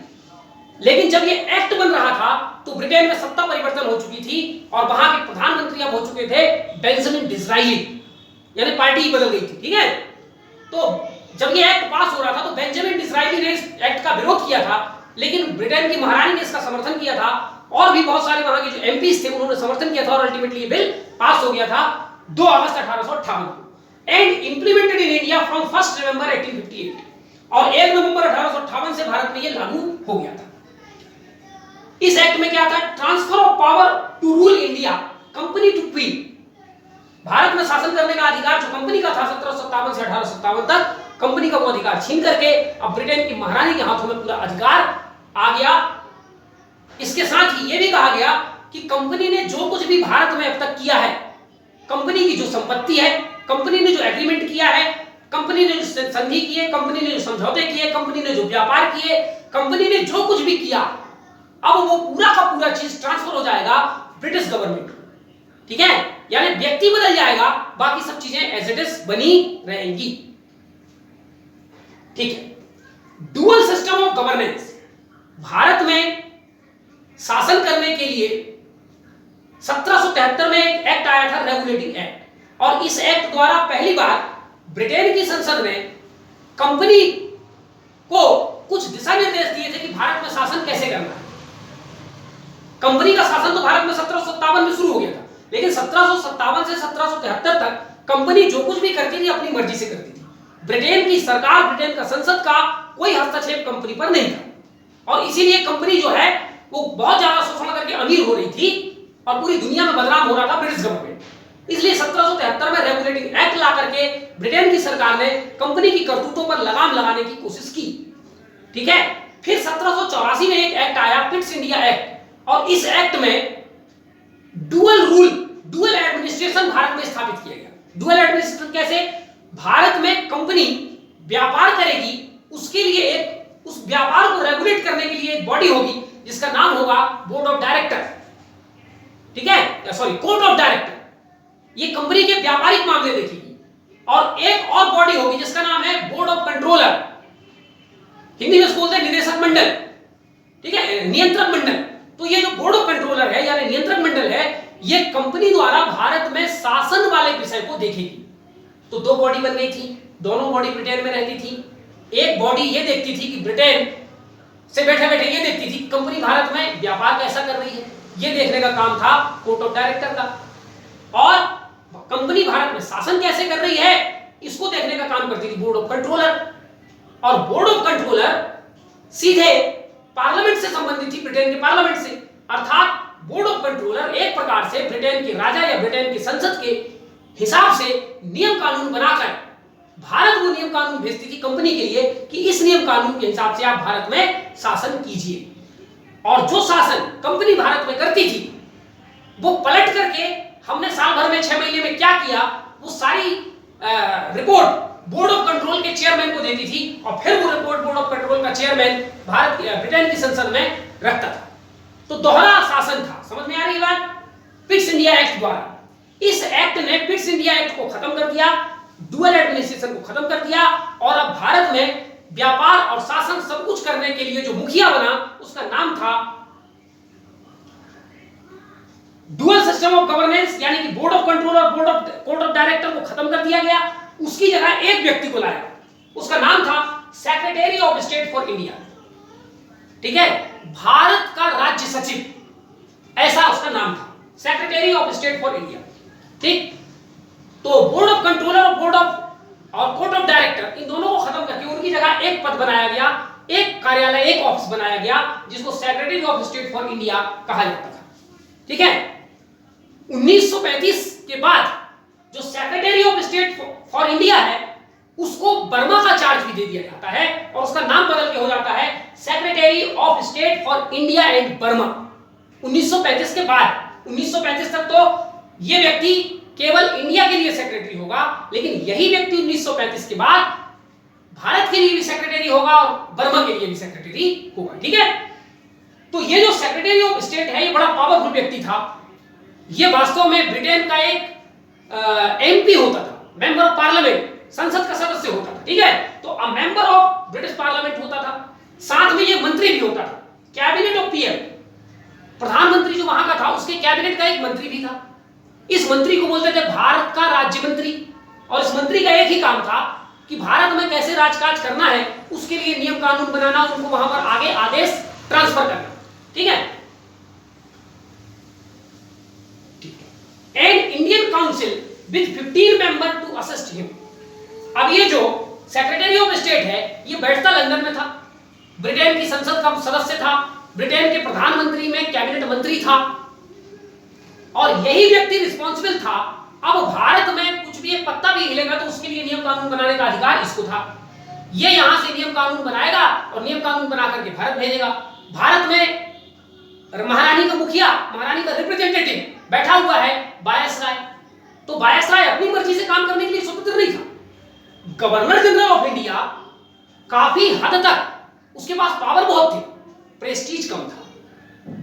लेकिन जब ये एक्ट बन रहा था तो ब्रिटेन में सत्ता परिवर्तन हो चुकी थी और वहां के प्रधानमंत्री अब हो चुके थे बेंजामिन डिज़राइली, यानी पार्टी बदल गई थी, ठीक है। तो जब ये एक्ट पास हो रहा था तो बेंजामिन डिज़राइली ने इस एक्ट का विरोध किया था, लेकिन ब्रिटेन की महारानी ने इसका समर्थन किया था, और भी बहुत सारे वहां के जो एमपीज थे उन्होंने समर्थन किया था, और अल्टीमेटली ये बिल पास हो गया था 2 अगस्त 1858 को, and implemented in India from 1 नवंबर 1858, और 1 नवंबर 1858 से भारत में ये लागू हो गया था। इस एक्ट में क्या था? Transfer of power to rule India company to queen, Bharat में शासन करने का अधिकार जो कंपनी का था 1757 से 1857 तक, कंपनी का वो अधिकार छीन करके अब ब्रिटेन की महारानी के हाथों में पूरा अधिकार आ गया। इसके साथ ही यह भी कहा गया कि कंपनी ने जो कुछ भी भारत में अब तक किया है, कंपनी की जो संपत्ति है, कंपनी ने जो एग्रीमेंट किया है, कंपनी ने जो संधि किए, कंपनी ने जो समझौते किए, कंपनी ने जो व्यापार किए, कंपनी ने जो कुछ भी किया, अब वो पूरा का पूरा चीज ट्रांसफर हो जाएगा ब्रिटिश गवर्नमेंट को, ठीक है। यानी व्यक्ति बदल जाएगा, बाकी सब चीजें एज इट इज बनी रहेंगी, ठीक है। Dual system of governance, Bharat में शासन करने के लिए 1773 में एक एक्ट आया था, रेगुलेटिंग एक्ट, और इस एक्ट द्वारा पहली बार ब्रिटेन की संसद ने कंपनी को कुछ दिशा निर्देश दिए थे कि भारत में शासन कैसे करना है। कंपनी का शासन तो भारत में 1757 में शुरू हो गया था, लेकिन 1757 से 1773 तक कंपनी जो कुछ भी करती थी अपनी मर्जी से करती थी। ब्रिटेन की सरकार, ब्रिटेन का संसद का कोई हस्तक्षेप कंपनी पर नहीं था, और इसीलिए कंपनी जो है वो बहुत ज्यादा शोषण करके अमीर हो रही थी और पूरी दुनिया में बदनाम हो रहा था ब्रिटिश गवर्नमेंट। इसलिए 1773 में रेगुलेटिंग एक्ट ला करके ब्रिटेन की सरकार ने कंपनी की करतूतों पर लगाम लगाने की कोशिश की, ठीक है। फिर 1784 में एक एक्ट आया, पिट्स इंडिया एक्ट, और इस एक्ट में dual rule, dual administration Bharat में स्थापित किया गया। डुअल एडमिनिस्ट्रेशन कैसे? भारत में कंपनी व्यापार करेगी, उसके लिए एक, उस व्यापार को रेगुलेट करने के लिए एक बॉडी होगी जिसका नाम होगा बोर्ड ऑफ डायरेक्टर, ठीक है, सॉरी कोर्ट ऑफ डायरेक्टर। ये कंपनी के व्यापारिक मामले देखेगी, और एक और बॉडी होगी जिसका नाम है बोर्ड ऑफ कंट्रोलर, हिंदी में बोलते हैं निदेशक मंडल, ठीक है, नियंत्रक मंडल। तो ये जो बोर्ड ऑफ कंट्रोलर है यानी नियंत्रक मंडल है, ये कंपनी द्वारा भारत में शासन वाले विषय को देखेगी, तो दो बॉडी बन गई थी, दोनों बॉडी ब्रिटेन में रहती थी। एक बॉडी ये देखती थी कि ब्रिटेन से बैठे बैठे ये देखती थी कंपनी भारत में व्यापार कैसा कर रही है, ये देखने का काम था कोर्ट ऑफ डायरेक्टर का, और कंपनी भारत में शासन कैसे कर रही है इसको देखने का काम करती थी बोर्ड ऑफ कंट्रोलर। और बोर्ड ऑफ कंट्रोलर सीधे पार्लियामेंट से संबंधित थी, ब्रिटेन के पार्लियामेंट से, अर्थात बोर्ड ऑफ कंट्रोलर एक प्रकार से ब्रिटेन के राजा या ब्रिटेन की संसद के हिसाब से नियम कानून बनाकर भारत को नियम कानून भेजती थी कंपनी के लिए कि इस नियम कानून के हिसाब से आप भारत में शासन कीजिए। और जो शासन कंपनी भारत में करती थी वो पलट करके हमने साल भर में 6 महीने में क्या किया वो सारी रिपोर्ट बोर्ड ऑफ कंट्रोल के चेयरमैन को देती थी, और फिर वो रिपोर्ट बोर्ड ऑफ कंट्रोल का चेयरमैन भारत ब्रिटेन की संसद में रखता था। तो दोहरा शासन था। समझ में आ रही बात? पिट्स इंडिया एक्ट द्वारा, इस एक्ट ने पिट्स इंडिया एक्ट को खत्म कर दिया, डुअल एडमिनिस्ट्रेशन को खत्म कर दिया, और अब भारत में व्यापार और शासन सब कुछ करने के लिए जो मुखिया बना उसका नाम था डुअल सिस्टम ऑफ गवर्नेंस, यानी कि बोर्ड ऑफ कंट्रोल और board of court of director को खत्म कर दिया गया। उसकी जगह एक व्यक्ति को लाया, उसका नाम था secretary of state for India. ठीक है, भारत का राज्य सचिव, ऐसा उसका नाम था, secretary of state for India. ठीक, तो बोर्ड ऑफ कंट्रोलर और बोर्ड ऑफ और कोर्ट ऑफ डायरेक्टर, इन दोनों को खत्म करके उनकी जगह एक पद बनाया गया, एक कार्यालय, एक ऑफिस बनाया गया जिसको secretary of state for India कहा जाता था। ठीक है, 1935 के बाद जो secretary of state for India है उसको बर्मा का चार्ज भी दे दिया जाता है, और उसका नाम बदल के हो जाता है secretary of state for India and Burma. 1935 के बाद, 1935 तक तो यह व्यक्ति केवल इंडिया के लिए सेक्रेटरी होगा, लेकिन यही व्यक्ति 1935 के बाद भारत के लिए भी सेक्रेटरी होगा और बर्मा के लिए भी सेक्रेटरी होगा। ठीक है, तो ये जो सेक्रेटरी ऑफ स्टेट है ये बड़ा पावरफुल व्यक्ति था। ये वास्तव में ब्रिटेन का एक एमपी होता था, मेंबर ऑफ पार्लियामेंट, संसद का सदस्य होता था। ठीक है, तो a member of British parliament होता था, साथ में ये मंत्री भी होता था, कैबिनेट ऑफ पीएम, प्रधानमंत्री जो वहां का था उसके कैबिनेट का एक मंत्री भी था। इस मंत्री को बोलते थे भारत का राज्य मंत्री, और इस मंत्री का एक ही काम था कि भारत में कैसे राजकाज करना है उसके लिए नियम कानून बनाना, उनको वहां पर आगे आदेश ट्रांसफर करना। ठीक है, and Indian council with 15 member to assist him. अब ये जो सेक्रेटरी ऑफ स्टेट है ये बैठता लंदन में था, ब्रिटेन की संसद का सदस्य था, ब्रिटेन के प्रधानमंत्री में कैबिनेट मंत्री था, और यही व्यक्ति रिस्पॉन्सिबल था। अब भारत में कुछ भी एक पत्ता भी हिलेगा तो उसके लिए नियम कानून बनाने का अधिकार इसको था। ये यहां से नियम कानून बनाएगा और नियम कानून बना करके भारत भेजेगा। भारत में महारानी का मुखिया, महारानी का रिप्रेजेंटेटिव बैठा हुआ है वायसराय, तो वायसराय अपनी मर्जी से काम करने के लिए स्वतंत्र नहीं था। गवर्नर जनरल ऑफ इंडिया काफी हद तक उसके पास पावर बहुत थी, प्रेस्टीज कम था।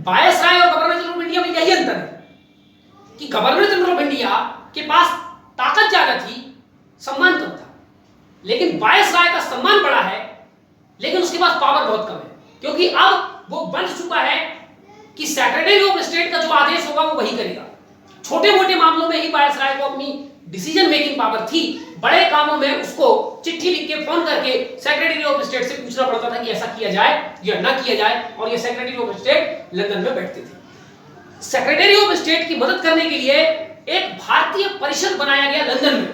वायसराय और गवर्नर जनरल ऑफ इंडिया में यही अंतर है कि गवर्नर जनरल ऑफ इंडिया के पास ताकत ज्यादा थी, सम्मान कम था, लेकिन वायसराय का सम्मान बड़ा है लेकिन उसके पास पावर बहुत कम है, क्योंकि अब वो बन चुका है कि सेक्रेटरी ऑफ स्टेट का जो आदेश होगा वो वही करेगा। छोटे मोटे मामलों में ही वायसराय को अपनी डिसीजन मेकिंग पावर थी, बड़े कामों में उसको चिट्ठी लिख के फोन करके सेक्रेटरी ऑफ स्टेट से पूछना पड़ता था कि ऐसा किया जाए या ना किया जाए, और ये सेक्रेटरी ऑफ स्टेट लंदन में बैठते थे। सेक्रेटरी ऑफ स्टेट की मदद करने के लिए एक भारतीय परिषद बनाया गया लंदन में,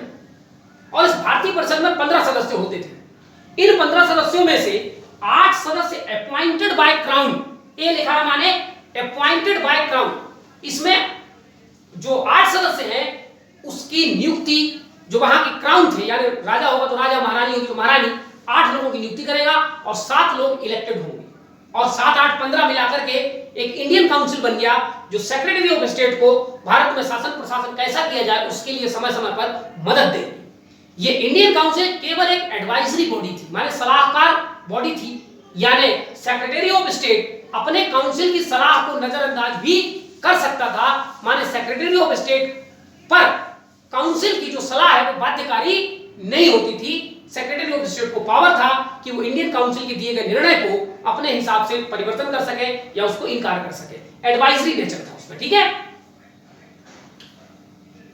और इस भारतीय परिषद में 15 सदस्य होते थे। इन 15 सदस्यों में से 8 सदस्य अपॉइंटेड बाय क्राउन, ए लिखा है माने अपॉइंटेड बाय क्राउन। इसमें जो 8 सदस्य हैं उसकी नियुक्ति जो वहां के क्राउन थे, यानी राजा होगा तो राजा, महारानी होगी तो महारानी, 8 लोगों की नियुक्ति करेगा और 7 लोग इलेक्टेड होंगे, और 7, 8, 15 मिलाकर के एक इंडियन काउंसिल बन गया जो सेक्रेटरी ऑफ स्टेट को भारत में शासन प्रशासन कैसा किया जाए उसके लिए समय समय पर मदद दे। ये इंडियन काउंसिल केवल एक एडवाइजरी बॉडी थी, माने सलाहकार बॉडी थी, यानी सेक्रेटरी ऑफ स्टेट अपने काउंसिल की सलाह को नजरअंदाज भी कर सकता था, माने सेक्रेटरी ऑफ स्टेट पर काउंसिल की जो सलाह है वो बाध्यकारी नहीं होती थी। सेक्रेटरी ऑफ स्टेट को पावर था कि वो इंडियन काउंसिल के दिए गए निर्णय को अपने हिसाब से परिवर्तन कर सके या उसको इनकार कर सके, एडवाइजरी नेचर था उसमें। ठीक है,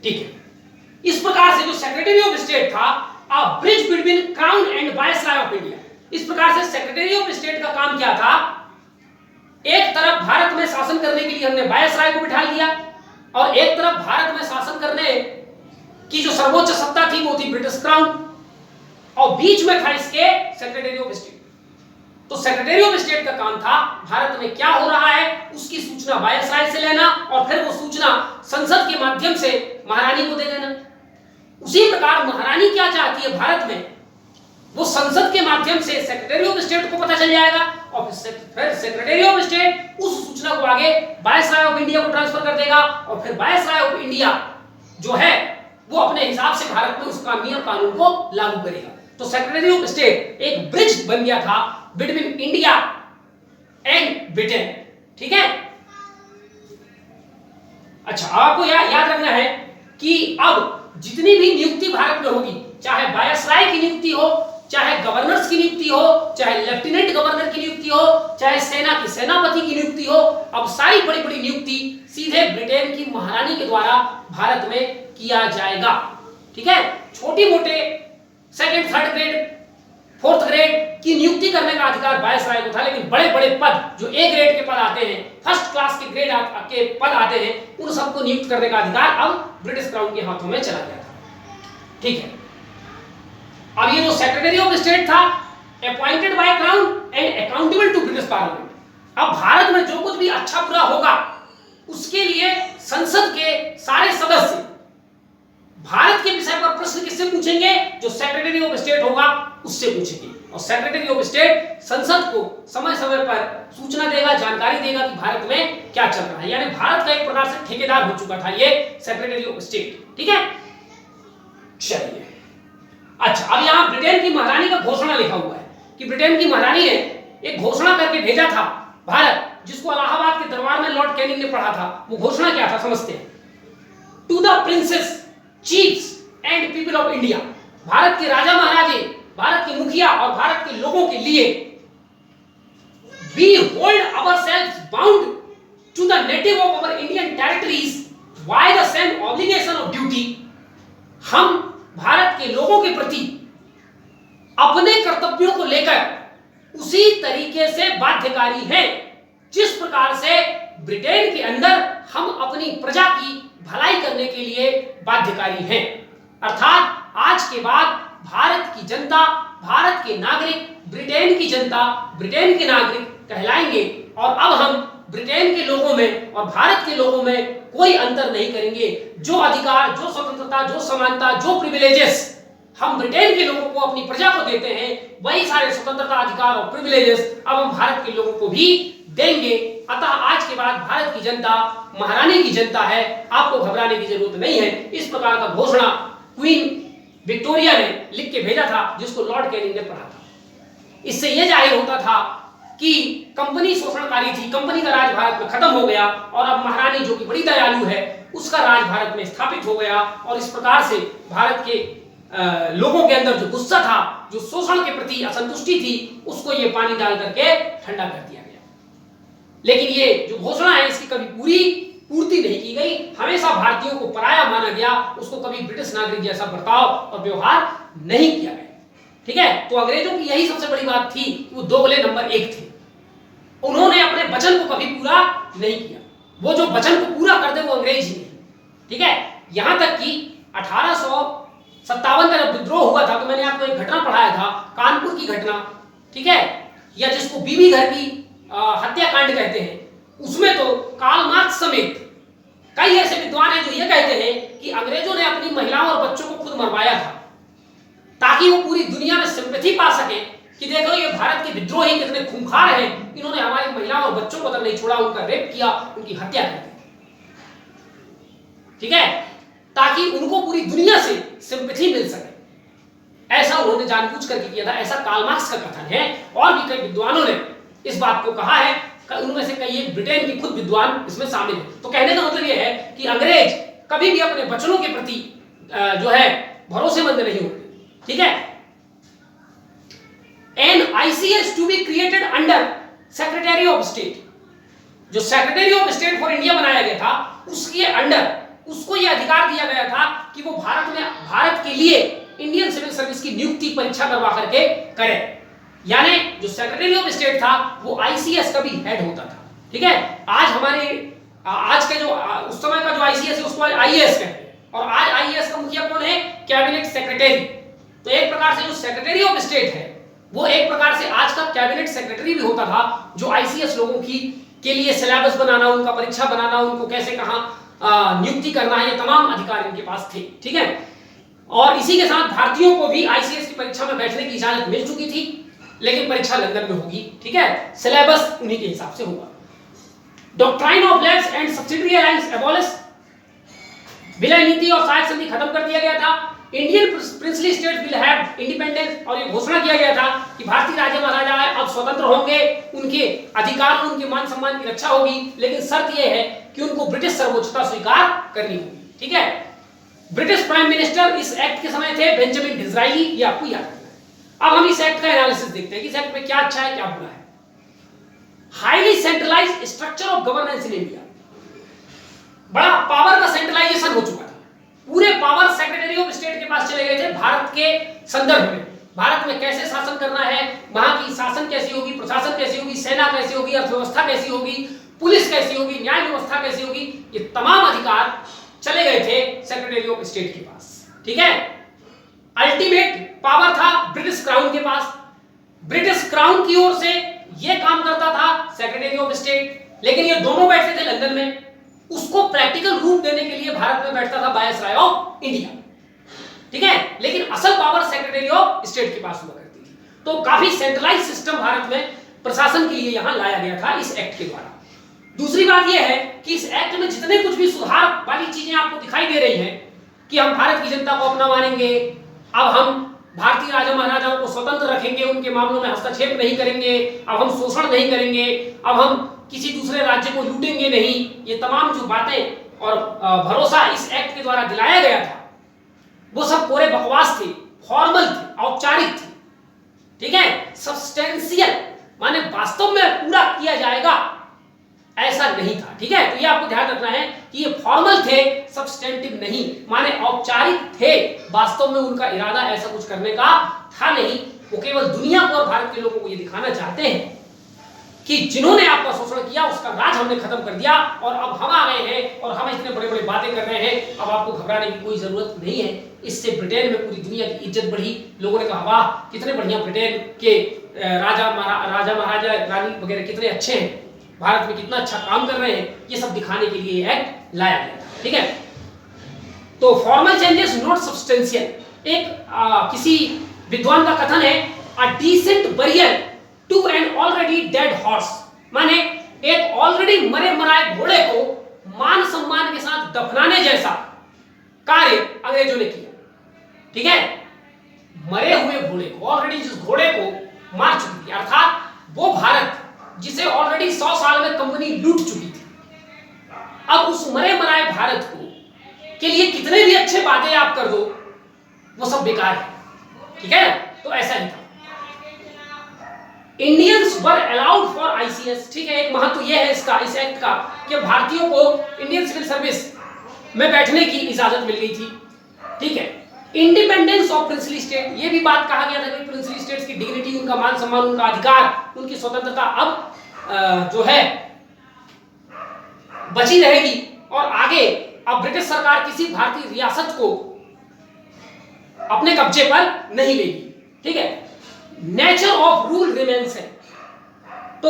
ठीक है। इस प्रकार से जो सेक्रेटरी ऑफ स्टेट था, अ bridge between crown and viceroy of India. इस प्रकार से सेक्रेटरी ऑफ स्टेट का काम क्या था, एक तरफ भारत में शासन करने के लिए हमने वायसराय को बिठा दिया और एक तरफ भारत में शासन करने की जो सर्वोच्च सत्ता थी वो थी ब्रिटिश क्राउन, और बीच में था इसके सेक्रेटरी ऑफ स्टेट। तो सेक्रेटरी ऑफ स्टेट का काम था भारत में क्या हो रहा है उसकी सूचना वायसराय से लेना और फिर वो सूचना संसद के माध्यम से महारानी को दे देना। उसी प्रकार महारानी क्या चाहती है भारत में, वो संसद के माध्यम से सेक्रेटरी ऑफ स्टेट को पता चल जाएगा और फिर सेक्रेटरी ऑफ स्टेट उस सूचना को आगे वायसराय ऑफ इंडिया को ट्रांसफर कर देगा और फिर वायसराय ऑफ इंडिया जो है वो अपने हिसाब से भारत में उसका नियम कानून को लागू करेगा। तो सेक्रेटरी ऑफ स्टेट एक ब्रिज बन गया था बिटवीन इंडिया एंड ब्रिटेन। ठीक है, अच्छा आपको याद रखना है कि अब जितनी भी नियुक्ति भारत में होगी, चाहे वायसराय की नियुक्ति हो, चाहे गवर्नर्स की नियुक्ति हो, चाहे लेफ्टिनेंट गवर्नर की नियुक्ति हो, चाहे सेना की सेनापति की नियुक्ति हो, अब सारी बड़ी बड़ी नियुक्ति सीधे ब्रिटेन की महारानी के द्वारा भारत में किया जाएगा। ठीक है, छोटी मोटे second third grade fourth grade की नियुक्ति करने का अधिकार वायसराय को था, लेकिन बड़े बड़े पद जो ए ग्रेड के पद आते हैं, फर्स्ट क्लास के ग्रेड के पद आते हैं, उन सबको नियुक्त करने का अधिकार अब ब्रिटिश क्राउन के हाथों में चला गया था। ठीक है, अब ये जो सेक्रेटरी ऑफ स्टेट था appointed by crown and accountable to British parliament. अब भारत में जो कुछ भी अच्छा बुरा होगा उसके लिए संसद के सारे सदस्य भारत के विषय पर प्रश्न किससे पूछेंगे, जो सेक्रेटरी ऑफ स्टेट होगा उससे पूछेंगे, और सेक्रेटरी ऑफ स्टेट संसद को समय समय पर सूचना देगा, जानकारी देगा कि भारत में क्या चल रहा है। यानी भारत का एक प्रकार से ठेकेदार हो चुका था ये सेक्रेटरी ऑफ स्टेट। ठीक है, चलिए अच्छा, अब यहां ब्रिटेन की महारानी का घोषणा लिखा हुआ है कि ब्रिटेन की महारानी ने एक घोषणा करके भेजा था भारत, जिसको इलाहाबाद के दरबार में लॉर्ड कैनिंग ने पढ़ा था। वो घोषणा क्या था समझते हैं। To the princes, chiefs and people of India, Bharat के राजा महाराजे, भारत के मुखिया और भारत के लोगों के लिए, we hold ourselves bound to the native of our Indian territories by the same obligation of duty. हम भारत के लोगों के प्रति अपने कर्तव्यों को लेकर उसी तरीके से बाध्यकारी हैं जिस प्रकार से ब्रिटेन के अंदर हम अपनी प्रजा की भलाई करने के लिए बाध्यकारी हैं। अर्थात आज के बाद भारत की जनता, भारत के नागरिक ब्रिटेन की जनता, ब्रिटेन के नागरिक कहलाएंगे और अब हम ब्रिटेन के लोगों में और भारत के लोगों में कोई अंतर नहीं करेंगे। जो अधिकार, जो स्वतंत्रता, जो समानता, जो प्रिविलेजेस हम ब्रिटेन के लोगों को अपनी प्रजा को देते हैं, वही सारे स्वतंत्रता, अधिकार और प्रिविलेजेस अब हम भारत के लोगों को भी देंगे। अतः आज के बाद भारत की जनता महारानी की जनता है, आपको घबराने की जरूरत नहीं है। इस प्रकार का घोषणा क्वीन विक्टोरिया ने लिख के भेजा था, जिसको लॉर्ड कैनिंग ने पढ़ा था। इससे यह जाहिर होता था कि कंपनी शोषणकारी थी, कंपनी का राज भारत में खत्म हो गया और अब महारानी जो कि बड़ी दयालु है उसका राज भारत में स्थापित हो गया, और इस प्रकार से भारत के लोगों के अंदर जो गुस्सा था, जो शोषण के प्रति असंतुष्टि थी, उसको ये पानी डाल करके ठंडा कर दिया गया। लेकिन ये जो घोषणा है इसकी कभी पूर्ति नहीं की गई। हमेशा भारतीयों को पराया माना गया, उसको कभी ब्रिटिश नागरिक जैसा बर्ताव और व्यवहार नहीं किया गया। ठीक है, तो अंग्रेजों की यही सबसे बड़ी बात थी कि वो दोगले नंबर 1 थे। उन्होंने अपने वचन को कभी पूरा नहीं किया, वो जो वचन को पूरा कर दे वो अंग्रेज ही नहीं। ठीक है, यहां तक कि 1857 का जब विद्रोह हुआ था तो मैंने आपको एक घटना पढ़ाया था, कानपुर की घटना। ठीक है, या जिसको बीबी घर की हत्याकांड कहते हैं, उसमें तो कार्ल मार्क्स समेत कई ऐसे विद्वान हैं जो ये कहते हैं कि अंग्रेजों ने अपनी महिलाओं और बच्चों को खुद मरवाया था ताकि वो पूरी दुनिया में सिंपैथी पा सके कि देखो ये भारत के विद्रोही कितने खूंखार हैं, इन्होंने हमारी महिलाओं और बच्चों को तक नहीं छोड़ा, उनका रेप किया, उनकी हत्या कर दी। ठीक है, ताकि उनको पूरी दुनिया से सिंपैथी मिल सके। ऐसा उन्होंने जानबूझ करके किया था, ऐसा कार्ल मार्क्स का कथन है। और भी कई विद्वानों ने इस बात को कहा है, उनमें से कई एक ब्रिटेन के खुद विद्वान इसमें शामिल हैं। तो कहने का मतलब यह है कि अंग्रेज कभी भी अपने वचनों के प्रति जो है भरोसेमंद नहीं होते। ठीक है, an ICS to be created under secretary of state, जो secretary of state for India बनाया गया था उसके अंडर उसको यह अधिकार दिया गया था कि वो भारत के लिए इंडियन सिविल सर्विस की नियुक्ति परीक्षा करवा करके करे। यानी जो सेक्रेटरी ऑफ स्टेट था वो आईसीएस का भी हेड होता था। ठीक है, आज के जो उस समय का जो आईसीएस है उसको आईएएस कहते हैं, और आज आईएएस का मुखिया कौन है? Cabinet secretary. तो एक प्रकार से जो सेक्रेटरी ऑफ स्टेट है वो एक प्रकार से आज का कैबिनेट सेक्रेटरी भी होता था, जो आईसीएस लोगों के लिए सिलेबस बनाना, उनका परीक्षा बनाना, उनको कैसे कहां नियुक्ति करना है, ये तमाम अधिकार इनके पास थे। ठीक है, और इसी के साथ भारतीयों को भी आईसीएस की परीक्षा में बैठने की इजाजत मिल चुकी थी, लेकिन परीक्षा लंदन में होगी। ठीक है, सिलेबस उन्हीं के हिसाब से होगा। Doctrine of labs and subsidiary alliance abolish, विलय नीति और सहायक संधि खत्म कर दिया गया था। Indian princely state will have independence, और ये घोषणा किया गया था कि भारतीय राजा महाराजा अब स्वतंत्र होंगे, उनके अधिकार, उनके मान सम्मान की रक्षा होगी, लेकिन शर्त यह है कि उनको ब्रिटिश सर्वोच्चता स्वीकार करनी होगी। ठीक है, ब्रिटिश प्राइम मिनिस्टर इस एक्ट के समय थे बेंजामिन डिज़राइली, ये आपको याद रखना है। अब हम इस एक्ट का एनालिसिस देखते हैं कि इस एक्ट में क्या अच्छा है क्या बुरा है। Highly centralised structure of governance in India, बड़ा पावर का सेंट्रलाइजेशन हो चुका था, पूरे पावर सेक्रेटरी ऑफ स्टेट के पास चले गए थे भारत के संदर्भ में। भारत में कैसे शासन करना है, वहां की शासन कैसी होगी, प्रशासन कैसी होगी, सेना कैसी होगी, अर्थव्यवस्था कैसी होगी, पुलिस कैसी होगी, न्याय व्यवस्था कैसी होगी, ये तमाम अधिकार चले गए थे सेक्रेटरी ऑफ स्टेट के पास। ठीक है, अल्टीमेट पावर था ब्रिटिश क्राउन के पास। ब्रिटिश क्राउन की ओर से यह काम करता था सेक्रेटरी ऑफ स्टेट, लेकिन ये दोनों बैठते थे लंदन में। उसको प्रैक्टिकल रूप देने के लिए भारत में बैठता था वायसराय ऑफ इंडिया। ठीक है, लेकिन असल पावर सेक्रेटरी ऑफ स्टेट के पास हुआ करती थी। तो काफी सेंट्रलाइज सिस्टम भारत में प्रशासन के लिए यहां लाया गया था इस एक्ट के द्वारा। दूसरी बात यह है कि इस एक्ट में जितने कुछ भी सुधार वाली चीजें आपको दिखाई दे रही हैं कि हम भारत की जनता को अपना मानेंगे, अब हम भारतीय राजा महाराजाओं को स्वतंत्र रखेंगे, उनके मामलों में हस्तक्षेप नहीं करेंगे, अब हम शोषण नहीं करेंगे, अब हम किसी दूसरे राज्य को लूटेंगे नहीं, ये तमाम जो बातें और भरोसा इस एक्ट के द्वारा दिलाया गया था वो सब कोरे बकवास थे, फॉर्मल थे, औपचारिक थे। ठीक है, सब्सटेंशियल माने वास्तव में पूरा किया जाएगा ऐसा नहीं था। ठीक है, तो ये आपको ध्यान रखना है कि ये फॉर्मल थे, सब्सटेंटिव नहीं, माने औपचारिक थे, वास्तव में उनका इरादा ऐसा कुछ करने का था नहीं। वो केवल दुनिया को और भारत के लोगों को ये दिखाना चाहते हैं कि जिन्होंने आपका शोषण किया उसका राज हमने खत्म कर दिया और अब हम आ गए हैं और हम इतने बड़े बड़े बातें कर रहे हैं, अब आपको घबराने की कोई जरूरत नहीं है। इससे ब्रिटेन में पूरी दुनिया की इज्जत बढ़ी, लोगों ने कहा वाह कितने बढ़िया ब्रिटेन के राजा महाराजा रानी वगैरह कितने अच्छे हैं, भारत में कितना अच्छा काम कर रहे हैं, ये सब दिखाने के लिए एक्ट लाया गया था। ठीक है, तो फॉर्मल चेंजेस नॉट सब्सटेंशियल। एक किसी विद्वान का कथन है, a decent burial to an already dead horse, माने एक ऑलरेडी मरे मराए घोड़े को मान सम्मान के साथ दफनाने जैसा कार्य अंग्रेजों ने किया। ठीक है, मरे हुए घोड़े को, ऑलरेडी जिस घोड़े को मार चुकी थी, अर्थात वो भारत जिसे ऑलरेडी 100 साल में कंपनी लूट चुकी थी, अब उस मरे मराए भारत को के लिए कितने भी अच्छे वादे आप कर दो वो सब बेकार है। ठीक है, तो ऐसा ही था। Indians were allowed for ICS. ठीक है, एक महत्व यह है इसका, इस एक्ट का, कि भारतीयों को इंडियन सिविल सर्विस में बैठने की इजाजत मिल गई थी। ठीक है, इंडिपेंडेंस ऑफ प्रिंसली स्टेट, ये भी बात कहा गया था कि प्रिंसली स्टेट्स की डिग्निटी, उनका मान सम्मान, उनका अधिकार, उनकी स्वतंत्रता अब जो है बची रहेगी और आगे अब ब्रिटिश सरकार किसी भारतीय रियासत को अपने कब्जे पर नहीं लेगी। ठीक है, नेचर ऑफ रूल रिमेन्स है। तो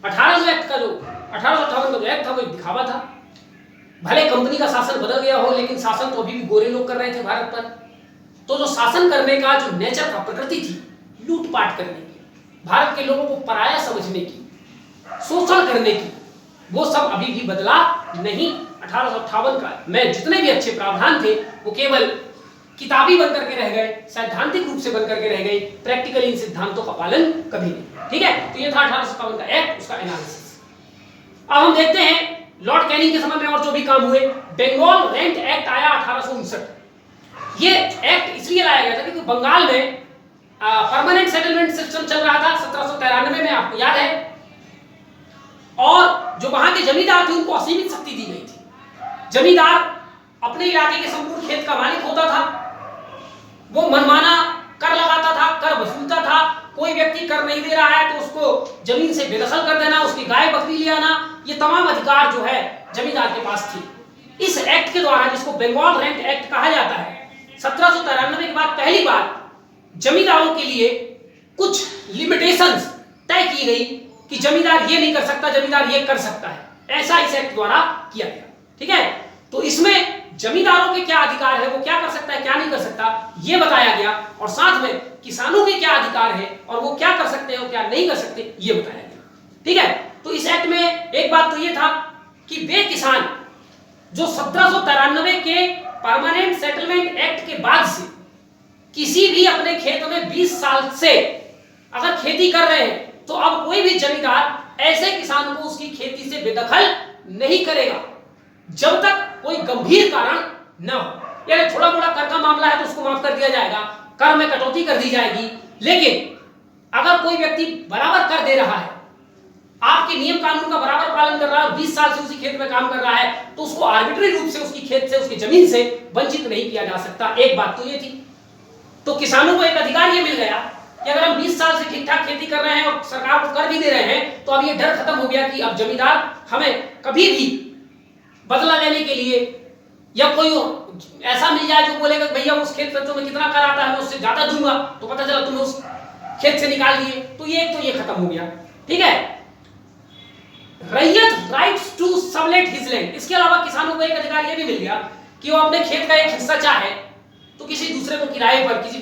1800 एक्ट का जो 1858 का जो एक्ट था वो एक दिखावा था। भले कंपनी का शासन बदल गया हो, लेकिन शासन तो अभी भी गोरे लोग कर रहे थे भारत पर। तो जो शासन करने का जो नेचर था, प्रकृति थी लूटपाट करने की, भारत के लोगों को पराया समझने की, शोषण करने की, वो सब अभी भी बदला नहीं। 1858 का में जितने भी अच्छे प्रावधान थे वो केवल किताबी बनकर के रह गए, सैद्धांतिक रूप से बनकर के रह गए, प्रैक्टिकली इन सिद्धांतों का पालन कभी नहीं। ठीक है, तो ये था 1857 का एक्ट, उसका एनालिसिस। अब हम देखते हैं लॉर्ड कैनिंग के समय में और जो भी काम हुए। बंगाल रेंट एक्ट आया 1859। ये एक्ट इसलिए लाया गया था क्योंकि बंगाल में परमानेंट सेटलमेंट सिस्टम चल रहा था 1793 में, आपको याद है, और जो वहां के जमींदार थे उनको असीमित शक्ति दी गई थी। जमींदार अपने इलाके के संपूर्ण खेत का मालिक होता था, वो मनमाना कर लगाता था, कर वसूलता था। कोई व्यक्ति कर नहीं दे रहा है तो उसको जमीन से बेदखल कर देना, उसकी गाय बकरी ले आना, ये तमाम अधिकार जो है जमींदार के पास थी। इस एक्ट के द्वारा, जिसको बंगाल रेंट एक्ट कहा जाता है, 1793 के बाद पहली बार जमींदारों के लिए कुछ लिमिटेशंस तय की गई कि जमींदार ये नहीं कर सकता, जमींदार ये कर सकता है। ऐसा इस एक्ट द्वारा किया गया। ठीक है, तो इसमें जमींदारों के क्या अधिकार है, वो क्या कर सकता है, क्या नहीं कर सकता, ये बताया गया, और साथ में किसानों के क्या अधिकार है और वो क्या कर सकते हैं और क्या नहीं कर सकते, ये बताया गया। ठीक है, तो इस एक्ट में एक बात तो ये था कि वे किसान जो 1793 के परमानेंट सेटलमेंट एक्ट के बाद से किसी भी अपने खेत में 20 साल से अगर खेती कर रहे हैं, तो अब कोई भी जमींदार ऐसे किसान को उसकी खेती से बेदखल नहीं करेगा जब तक कोई गंभीर कारण न हो। यानी थोड़ा मोड़ा कर का मामला है तो उसको माफ कर दिया जाएगा, कर में कटौती कर दी जाएगी। लेकिन अगर कोई व्यक्ति बराबर कर दे रहा है, आपके नियम कानून का बराबर पालन कर रहा है, 20 साल से उसी खेत में काम कर रहा है, तो उसको आर्बिट्री रूप से उसकी खेत से, उसकी जमीन से वंचित नहीं किया जा सकता। एक बात तो ये थी। तो किसानों को एक अधिकार ये मिल गया कि अगर हम 20 साल से ठीक ठाक खेती कर रहे हैं और सरकार को कर भी दे रहे हैं, तो अब ये डर खत्म हो गया कि अब जमींदार हमें कभी भी बदला लेने के लिए या कोई ऐसा मिल जाए जो बोलेगा भैया उस खेत में तुम्हें कितना कर आता है, मैं उससे ज्यादा दूंगा, तो पता चला तुम्हें उस खेत से निकाल दिए, तो ये खत्म हो गया। ठीक है, ryot rights to sublet his land. इसके अलावा किसानों को एक अधिकार ये भी मिल गया कि वो अपने खेत का एक हिस्सा चाहे तो किसी दूसरे को किराए पर, किसी